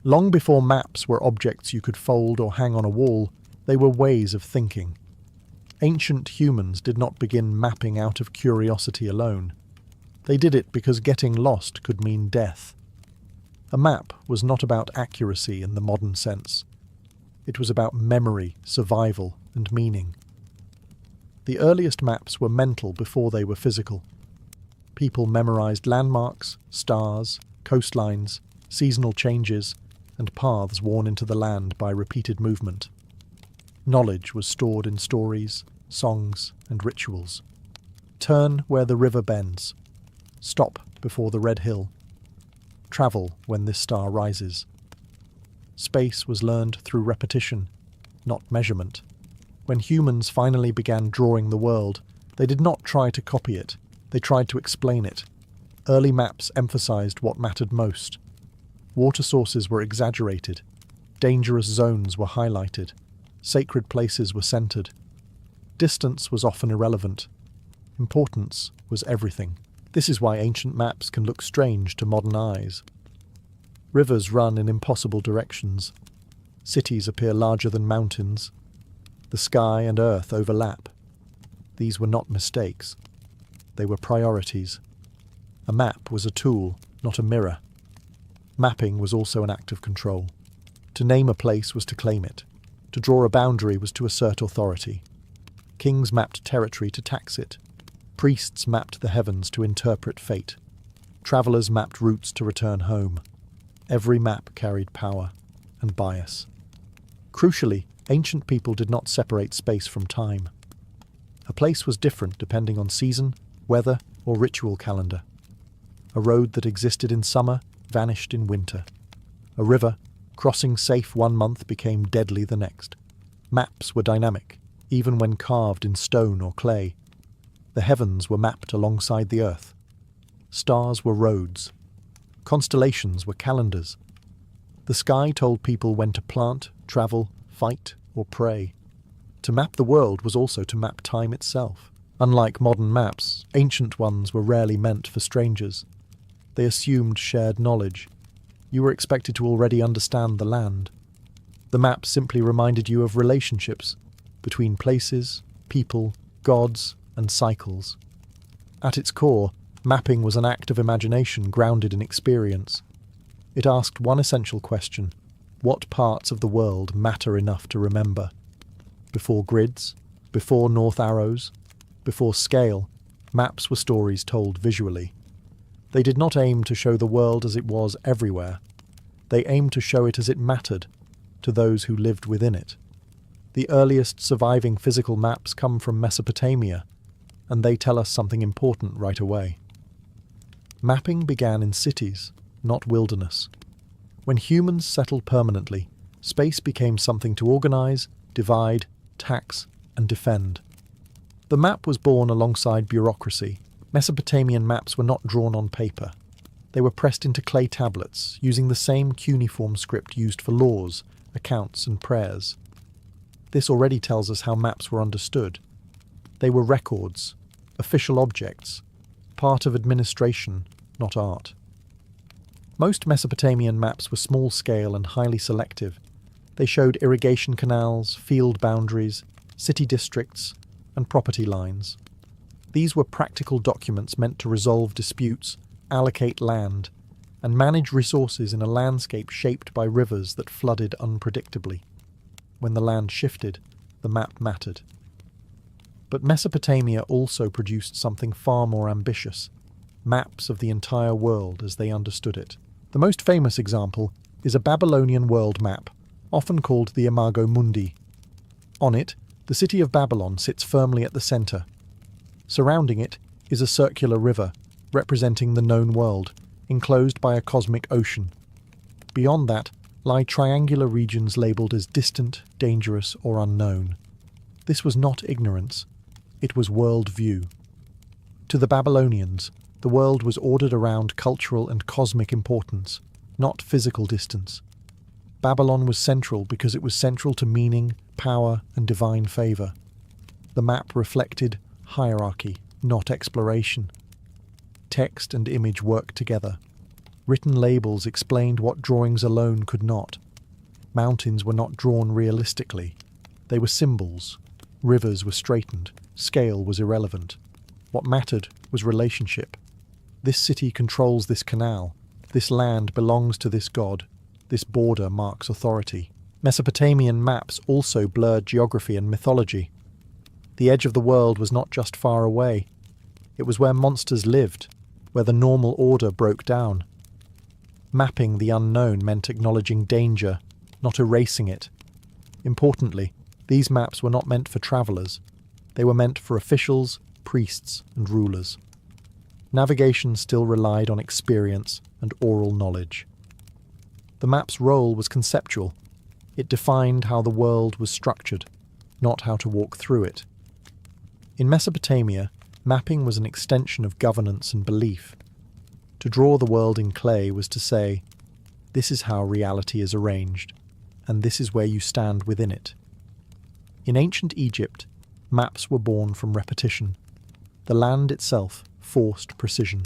Long before maps were objects you could fold or hang on a wall, they were ways of thinking. Ancient humans did not begin mapping out of curiosity alone. They did it because getting lost could mean death. A map was not about accuracy in the modern sense. It was about memory, survival, and meaning. The earliest maps were mental before they were physical. People memorized landmarks, stars, coastlines, seasonal changes, and paths worn into the land by repeated movement. Knowledge was stored in stories, songs, and rituals. Turn where the river bends. Stop before the red hill. Travel when this star rises. Space was learned through repetition, not measurement. When humans finally began drawing the world, they did not try to copy it, they tried to explain it. Early maps emphasized what mattered most. Water sources were exaggerated, dangerous zones were highlighted, sacred places were centered. Distance was often irrelevant. Importance was everything. This is why ancient maps can look strange to modern eyes. Rivers run in impossible directions. Cities appear larger than mountains. The sky and earth overlap. These were not mistakes. They were priorities. A map was a tool, not a mirror. Mapping was also an act of control. To name a place was to claim it. To draw a boundary was to assert authority. Kings mapped territory to tax it. Priests mapped the heavens to interpret fate. Travellers mapped routes to return home. Every map carried power and bias. Crucially, ancient people did not separate space from time. A place was different depending on season, weather, or ritual calendar. A road that existed in summer vanished in winter. A river, crossing safe one month, became deadly the next. Maps were dynamic, even when carved in stone or clay. The heavens were mapped alongside the earth. Stars were roads. Constellations were calendars. The sky told people when to plant, travel, fight, or pray. To map the world was also to map time itself. Unlike modern maps, ancient ones were rarely meant for strangers. They assumed shared knowledge. You were expected to already understand the land. The map simply reminded you of relationships between places, people, gods, and cycles. At its core, mapping was an act of imagination grounded in experience. It asked one essential question: what parts of the world matter enough to remember? Before grids, before north arrows, before scale, maps were stories told visually. They did not aim to show the world as it was everywhere. They aimed to show it as it mattered to those who lived within it. The earliest surviving physical maps come from Mesopotamia, and they tell us something important right away. Mapping began in cities, not wilderness. When humans settled permanently, space became something to organize, divide, tax, and defend. The map was born alongside bureaucracy. Mesopotamian maps were not drawn on paper. They were pressed into clay tablets, using the same cuneiform script used for laws, accounts, and prayers. This already tells us how maps were understood. They were records, official objects, part of administration, not art. Most Mesopotamian maps were small-scale and highly selective. They showed irrigation canals, field boundaries, city districts, and property lines. These were practical documents meant to resolve disputes, allocate land, and manage resources in a landscape shaped by rivers that flooded unpredictably. When the land shifted, the map mattered. But Mesopotamia also produced something far more ambitious: maps of the entire world as they understood it. The most famous example is a Babylonian world map, often called the Imago Mundi. On it, the city of Babylon sits firmly at the centre. Surrounding it is a circular river, representing the known world, enclosed by a cosmic ocean. Beyond that lie triangular regions labelled as distant, dangerous, or unknown. This was not ignorance, it was world view. To the Babylonians, the world was ordered around cultural and cosmic importance, not physical distance. Babylon was central because it was central to meaning, power, and divine favour. The map reflected hierarchy, not exploration. Text and image worked together. Written labels explained what drawings alone could not. Mountains were not drawn realistically. They were symbols. Rivers were straightened. Scale was irrelevant. What mattered was relationship. This city controls this canal. This land belongs to this god. This border marks authority. Mesopotamian maps also blurred geography and mythology. The edge of the world was not just far away. It was where monsters lived, where the normal order broke down. Mapping the unknown meant acknowledging danger, not erasing it. Importantly, these maps were not meant for travellers. They were meant for officials, priests, and rulers. Navigation still relied on experience and oral knowledge. The map's role was conceptual. It defined how the world was structured, not how to walk through it. In Mesopotamia, mapping was an extension of governance and belief. To draw the world in clay was to say, this is how reality is arranged, and this is where you stand within it. In ancient Egypt, maps were born from repetition. The land itself forced precision.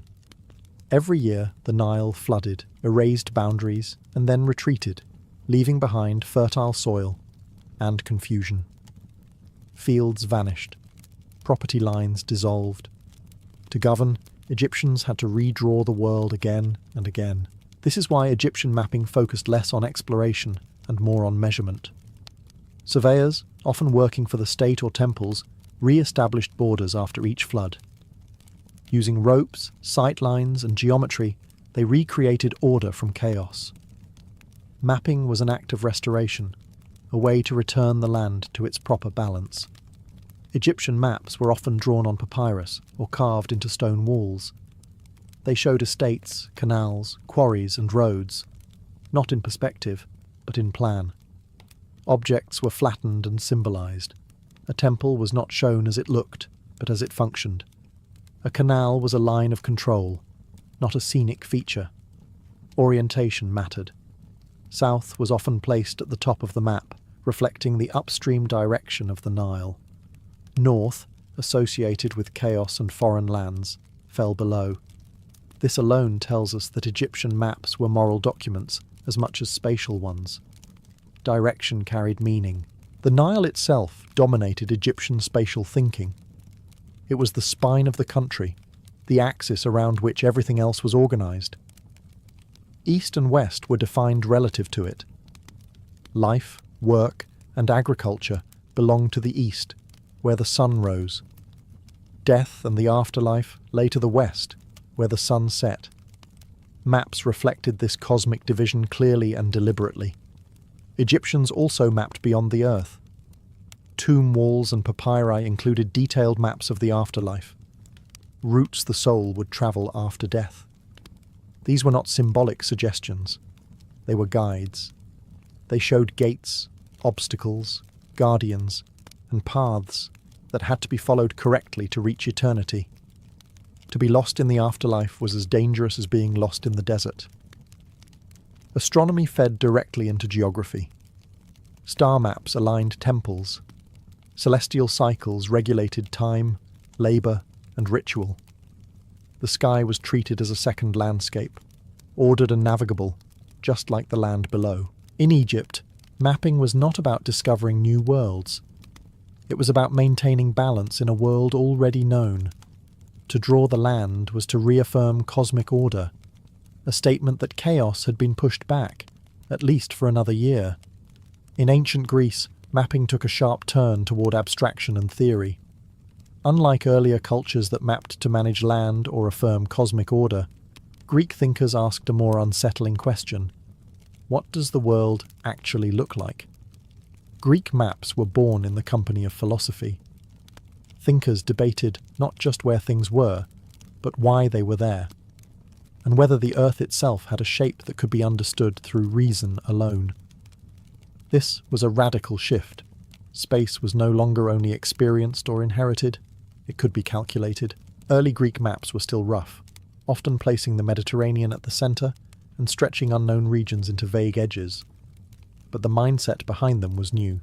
Every year, the Nile flooded, erased boundaries, and then retreated, leaving behind fertile soil and confusion. Fields vanished. Property lines dissolved. To govern, Egyptians had to redraw the world again and again. This is why Egyptian mapping focused less on exploration and more on measurement. Surveyors, often working for the state or temples, re-established borders after each flood. Using ropes, sight lines, and geometry, they recreated order from chaos. Mapping was an act of restoration, a way to return the land to its proper balance. Egyptian maps were often drawn on papyrus or carved into stone walls. They showed estates, canals, quarries, and roads, not in perspective, but in plan. Objects were flattened and symbolized. A temple was not shown as it looked, but as it functioned. A canal was a line of control, not a scenic feature. Orientation mattered. South was often placed at the top of the map, reflecting the upstream direction of the Nile. North, associated with chaos and foreign lands, fell below. This alone tells us that Egyptian maps were moral documents as much as spatial ones. Direction carried meaning. The Nile itself dominated Egyptian spatial thinking. It was the spine of the country, the axis around which everything else was organized. East and West were defined relative to it. Life, work, and agriculture belonged to the East, where the sun rose. Death and the afterlife lay to the West, where the sun set. Maps reflected this cosmic division clearly and deliberately. Egyptians also mapped beyond the earth. Tomb walls and papyri included detailed maps of the afterlife. Routes the soul would travel after death. These were not symbolic suggestions. They were guides. They showed gates, obstacles, guardians, and paths that had to be followed correctly to reach eternity. To be lost in the afterlife was as dangerous as being lost in the desert. Astronomy fed directly into geography. Star maps aligned temples. Celestial cycles regulated time, labour, and ritual. The sky was treated as a second landscape, ordered and navigable, just like the land below. In Egypt, mapping was not about discovering new worlds. It was about maintaining balance in a world already known. To draw the land was to reaffirm cosmic order, a statement that chaos had been pushed back, at least for another year. In ancient Greece, mapping took a sharp turn toward abstraction and theory. Unlike earlier cultures that mapped to manage land or affirm cosmic order, Greek thinkers asked a more unsettling question. What does the world actually look like? Greek maps were born in the company of philosophy. Thinkers debated not just where things were, but why they were there, and whether the earth itself had a shape that could be understood through reason alone. This was a radical shift. Space was no longer only experienced or inherited, it could be calculated. Early Greek maps were still rough, often placing the Mediterranean at the centre and stretching unknown regions into vague edges. But the mindset behind them was new.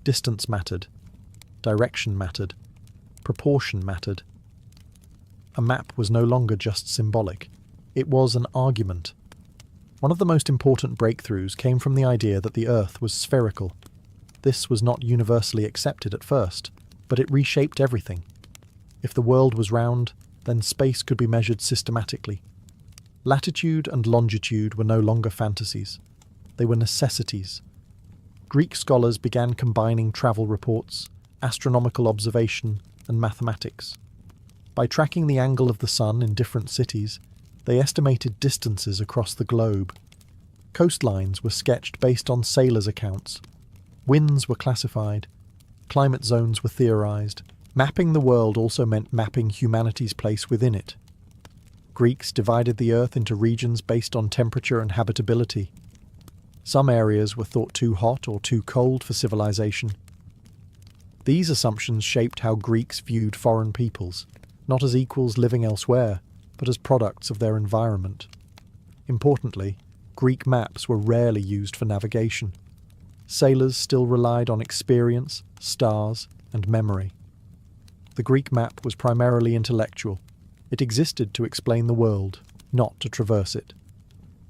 Distance mattered. Direction mattered. Proportion mattered. A map was no longer just symbolic. It was an argument. One of the most important breakthroughs came from the idea that the Earth was spherical. This was not universally accepted at first, but it reshaped everything. If the world was round, then space could be measured systematically. Latitude and longitude were no longer fantasies. They were necessities. Greek scholars began combining travel reports, astronomical observation, and mathematics. By tracking the angle of the sun in different cities, they estimated distances across the globe. Coastlines were sketched based on sailors' accounts. Winds were classified. Climate zones were theorized. Mapping the world also meant mapping humanity's place within it. Greeks divided the earth into regions based on temperature and habitability. Some areas were thought too hot or too cold for civilization. These assumptions shaped how Greeks viewed foreign peoples, not as equals living elsewhere, but as products of their environment. Importantly, Greek maps were rarely used for navigation. Sailors still relied on experience, stars, and memory. The Greek map was primarily intellectual. It existed to explain the world, not to traverse it.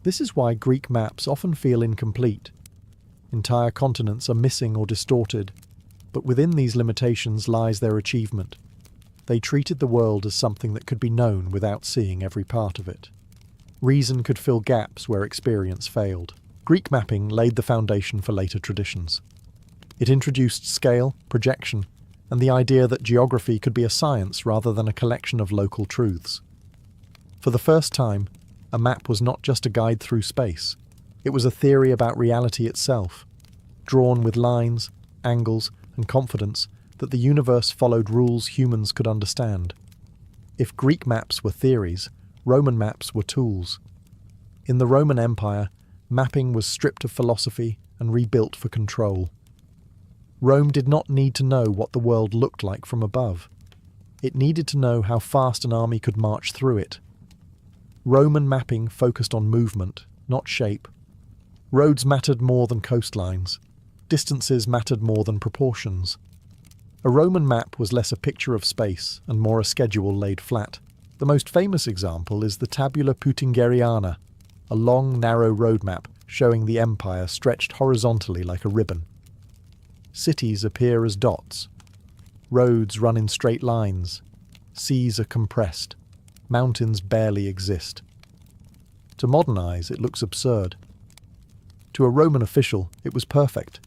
This is why Greek maps often feel incomplete. Entire continents are missing or distorted, but within these limitations lies their achievement. They treated the world as something that could be known without seeing every part of it. Reason could fill gaps where experience failed. Greek mapping laid the foundation for later traditions. It introduced scale, projection, and the idea that geography could be a science rather than a collection of local truths. For the first time, a map was not just a guide through space. It was a theory about reality itself, drawn with lines, angles, and confidence that the universe followed rules humans could understand. If Greek maps were theories, Roman maps were tools. In the Roman Empire, mapping was stripped of philosophy and rebuilt for control. Rome did not need to know what the world looked like from above. It needed to know how fast an army could march through it. Roman mapping focused on movement, not shape. Roads mattered more than coastlines. Distances mattered more than proportions. A Roman map was less a picture of space and more a schedule laid flat. The most famous example is the Tabula Peutingeriana, a long, narrow road map showing the empire stretched horizontally like a ribbon. Cities appear as dots. Roads run in straight lines. Seas are compressed. Mountains barely exist. To modern eyes, it looks absurd. To a Roman official, it was perfect.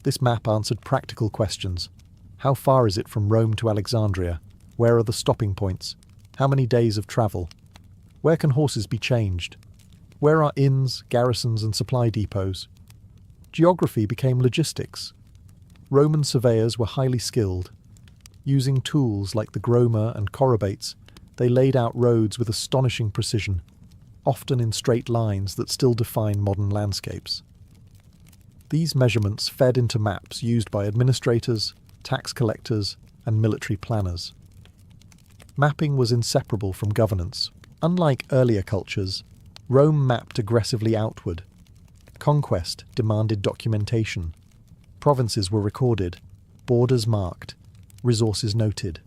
This map answered practical questions. How far is it from Rome to Alexandria? Where are the stopping points? How many days of travel? Where can horses be changed? Where are inns, garrisons, and supply depots? Geography became logistics. Roman surveyors were highly skilled. Using tools like the groma and chorobates, they laid out roads with astonishing precision, often in straight lines that still define modern landscapes. These measurements fed into maps used by administrators, tax collectors, and military planners. Mapping was inseparable from governance. Unlike earlier cultures, Rome mapped aggressively outward. Conquest demanded documentation. Provinces were recorded, borders marked, resources noted.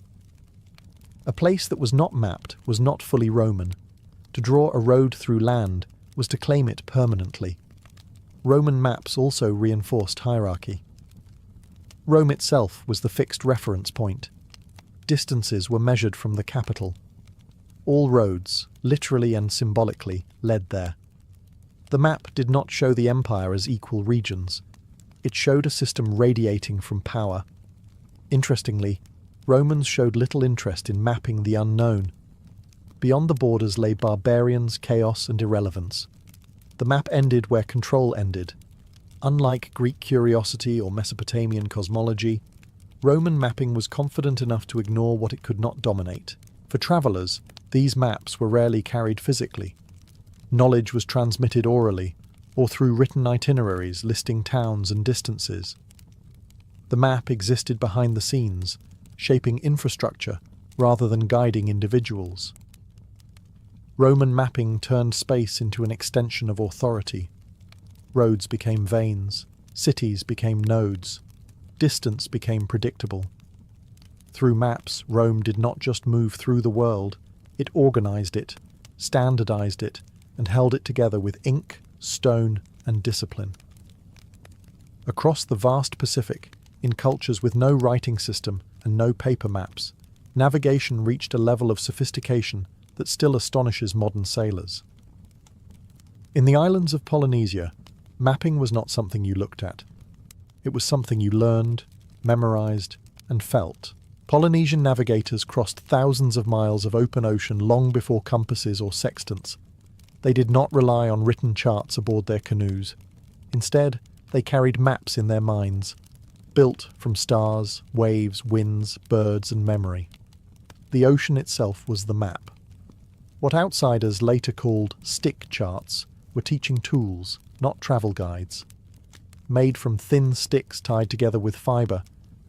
A place that was not mapped was not fully Roman. To draw a road through land was to claim it permanently. Roman maps also reinforced hierarchy. Rome itself was the fixed reference point. Distances were measured from the capital. All roads, literally and symbolically, led there. The map did not show the empire as equal regions. It showed a system radiating from power. Interestingly, Romans showed little interest in mapping the unknown. Beyond the borders lay barbarians, chaos, and irrelevance. The map ended where control ended. Unlike Greek curiosity or Mesopotamian cosmology, Roman mapping was confident enough to ignore what it could not dominate. For travellers, these maps were rarely carried physically. Knowledge was transmitted orally, or through written itineraries listing towns and distances. The map existed behind the scenes, shaping infrastructure rather than guiding individuals. Roman mapping turned space into an extension of authority. Roads became veins, cities became nodes, distance became predictable. Through maps, Rome did not just move through the world, it organized it, standardized it, and held it together with ink, stone, and discipline. Across the vast Pacific, in cultures with no writing system and no paper maps, navigation reached a level of sophistication that still astonishes modern sailors. In the islands of Polynesia, mapping was not something you looked at. It was something you learned, memorized, and felt. Polynesian navigators crossed thousands of miles of open ocean long before compasses or sextants. They did not rely on written charts aboard their canoes. Instead, they carried maps in their minds, built from stars, waves, winds, birds, and memory. The ocean itself was the map. What outsiders later called stick charts were teaching tools, not travel guides. Made from thin sticks tied together with fibre,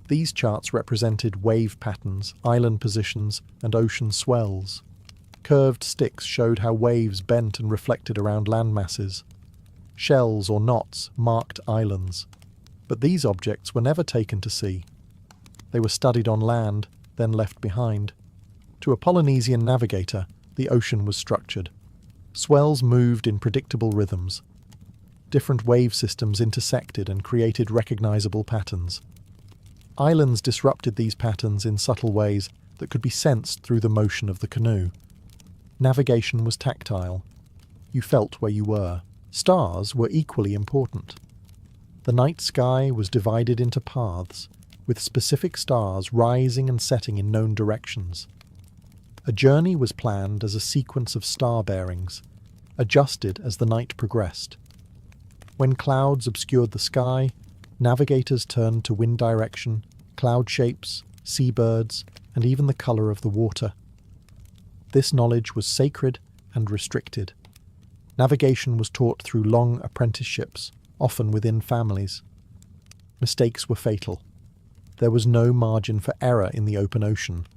these charts represented wave patterns, island positions, and ocean swells. Curved sticks showed how waves bent and reflected around land masses. Shells or knots marked islands. But these objects were never taken to sea. They were studied on land, then left behind. To a Polynesian navigator, the ocean was structured. Swells moved in predictable rhythms. Different wave systems intersected and created recognizable patterns. Islands disrupted these patterns in subtle ways that could be sensed through the motion of the canoe. Navigation was tactile. You felt where you were. Stars were equally important. The night sky was divided into paths, with specific stars rising and setting in known directions. A journey was planned as a sequence of star bearings, adjusted as the night progressed. When clouds obscured the sky, navigators turned to wind direction, cloud shapes, seabirds, and even the colour of the water. This knowledge was sacred and restricted. Navigation was taught through long apprenticeships, often within families. Mistakes were fatal. There was no margin for error in the open ocean.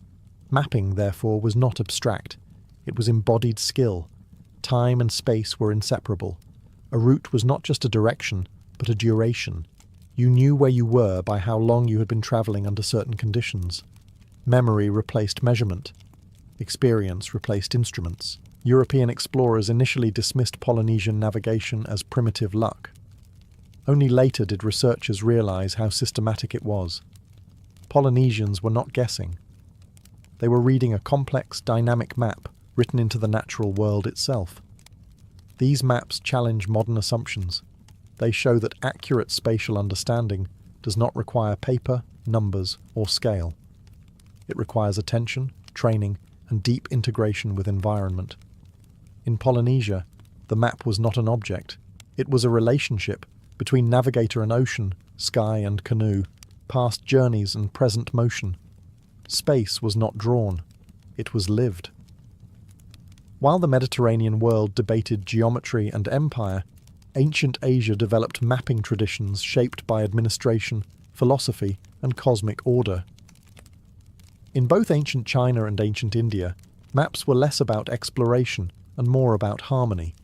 Mapping, therefore, was not abstract. It was embodied skill, Time and space were inseparable. A route was not just a direction, but a duration. You knew where you were by how long you had been travelling under certain conditions. Memory replaced measurement. Experience replaced instruments. European explorers initially dismissed Polynesian navigation as primitive luck. Only later did researchers realise how systematic it was. Polynesians were not guessing. They were reading a complex, dynamic map written into the natural world itself. These maps challenge modern assumptions. They show that accurate spatial understanding does not require paper, numbers, or scale. It requires attention, training, and deep integration with environment. In Polynesia, the map was not an object. It was a relationship between navigator and ocean, sky and canoe, past journeys and present motion. Space was not drawn. It was lived. While the Mediterranean world debated geometry and empire, ancient Asia developed mapping traditions shaped by administration, philosophy, and cosmic order. In both ancient China and ancient India, maps were less about exploration and more about harmony,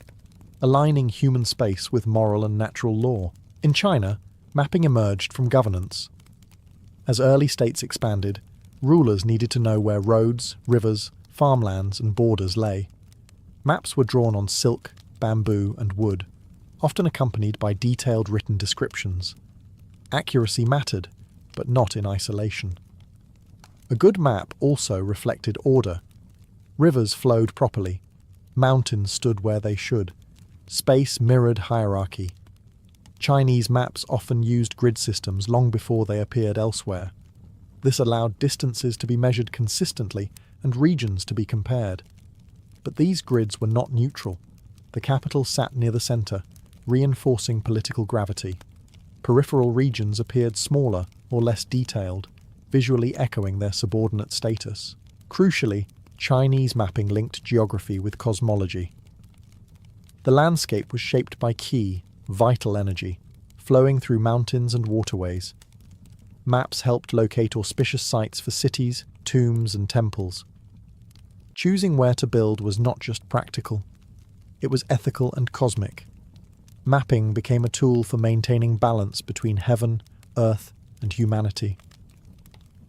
aligning human space with moral and natural law. In China, mapping emerged from governance. As early states expanded, rulers needed to know where roads, rivers, farmlands, and borders lay. Maps were drawn on silk, bamboo, and wood, often accompanied by detailed written descriptions. Accuracy mattered, but not in isolation. A good map also reflected order. Rivers flowed properly. Mountains stood where they should. Space mirrored hierarchy. Chinese maps often used grid systems long before they appeared elsewhere. This allowed distances to be measured consistently and regions to be compared. But these grids were not neutral. The capital sat near the centre, reinforcing political gravity. Peripheral regions appeared smaller or less detailed, visually echoing their subordinate status. Crucially, Chinese mapping linked geography with cosmology. The landscape was shaped by qi, vital energy, flowing through mountains and waterways. Maps helped locate auspicious sites for cities, tombs, and temples. Choosing where to build was not just practical. It was ethical and cosmic. Mapping became a tool for maintaining balance between heaven, earth, and humanity.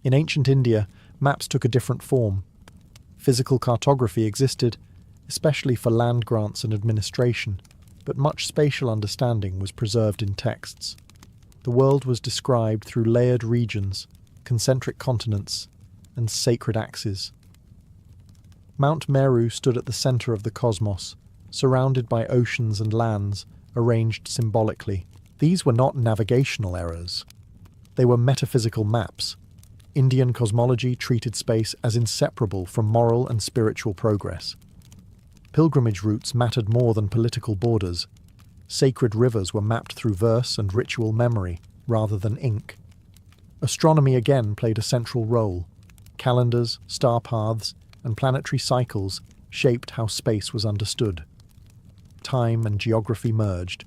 In ancient India, maps took a different form. Physical cartography existed, especially for land grants and administration, but much spatial understanding was preserved in texts. The world was described through layered regions, concentric continents, and sacred axes. Mount Meru stood at the centre of the cosmos, surrounded by oceans and lands, arranged symbolically. These were not navigational errors. They were metaphysical maps. Indian cosmology treated space as inseparable from moral and spiritual progress. Pilgrimage routes mattered more than political borders. Sacred rivers were mapped through verse and ritual memory, rather than ink. Astronomy again played a central role. Calendars, star paths, and planetary cycles shaped how space was understood. Time and geography merged.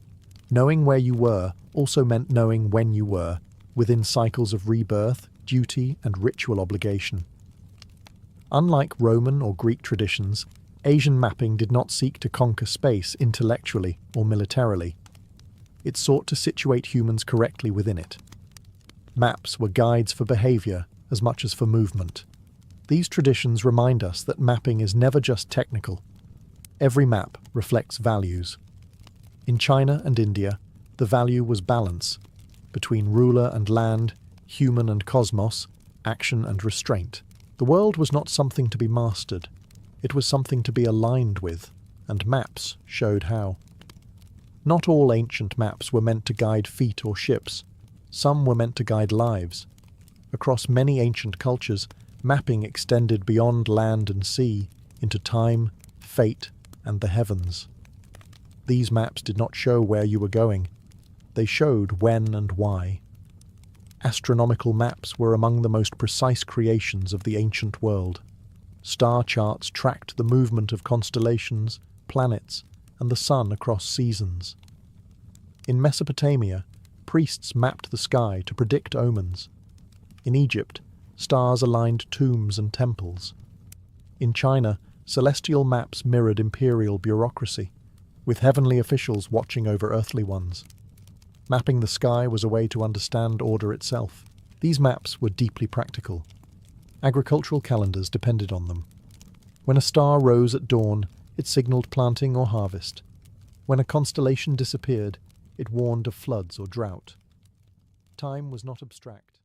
Knowing where you were also meant knowing when you were, within cycles of rebirth, duty, and ritual obligation. Unlike Roman or Greek traditions, Asian mapping did not seek to conquer space intellectually or militarily. It sought to situate humans correctly within it. Maps were guides for behaviour as much as for movement. These traditions remind us that mapping is never just technical. Every map reflects values. In China and India, the value was balance between ruler and land, human and cosmos, action and restraint. The world was not something to be mastered. It was something to be aligned with, and maps showed how. Not all ancient maps were meant to guide feet or ships. Some were meant to guide lives. Across many ancient cultures, mapping extended beyond land and sea into time, fate, and the heavens. These maps did not show where you were going. They showed when and why. Astronomical maps were among the most precise creations of the ancient world. Star charts tracked the movement of constellations, planets, and the sun across seasons. In Mesopotamia, priests mapped the sky to predict omens. In Egypt, stars aligned tombs and temples. In China, Celestial maps mirrored imperial bureaucracy, with heavenly officials watching over earthly ones. Mapping the sky was a way to understand order itself. These maps were deeply practical. Agricultural calendars depended on them. When a star rose at dawn, it signaled planting or harvest. When a constellation disappeared, it warned of floods or drought. Time was not abstract.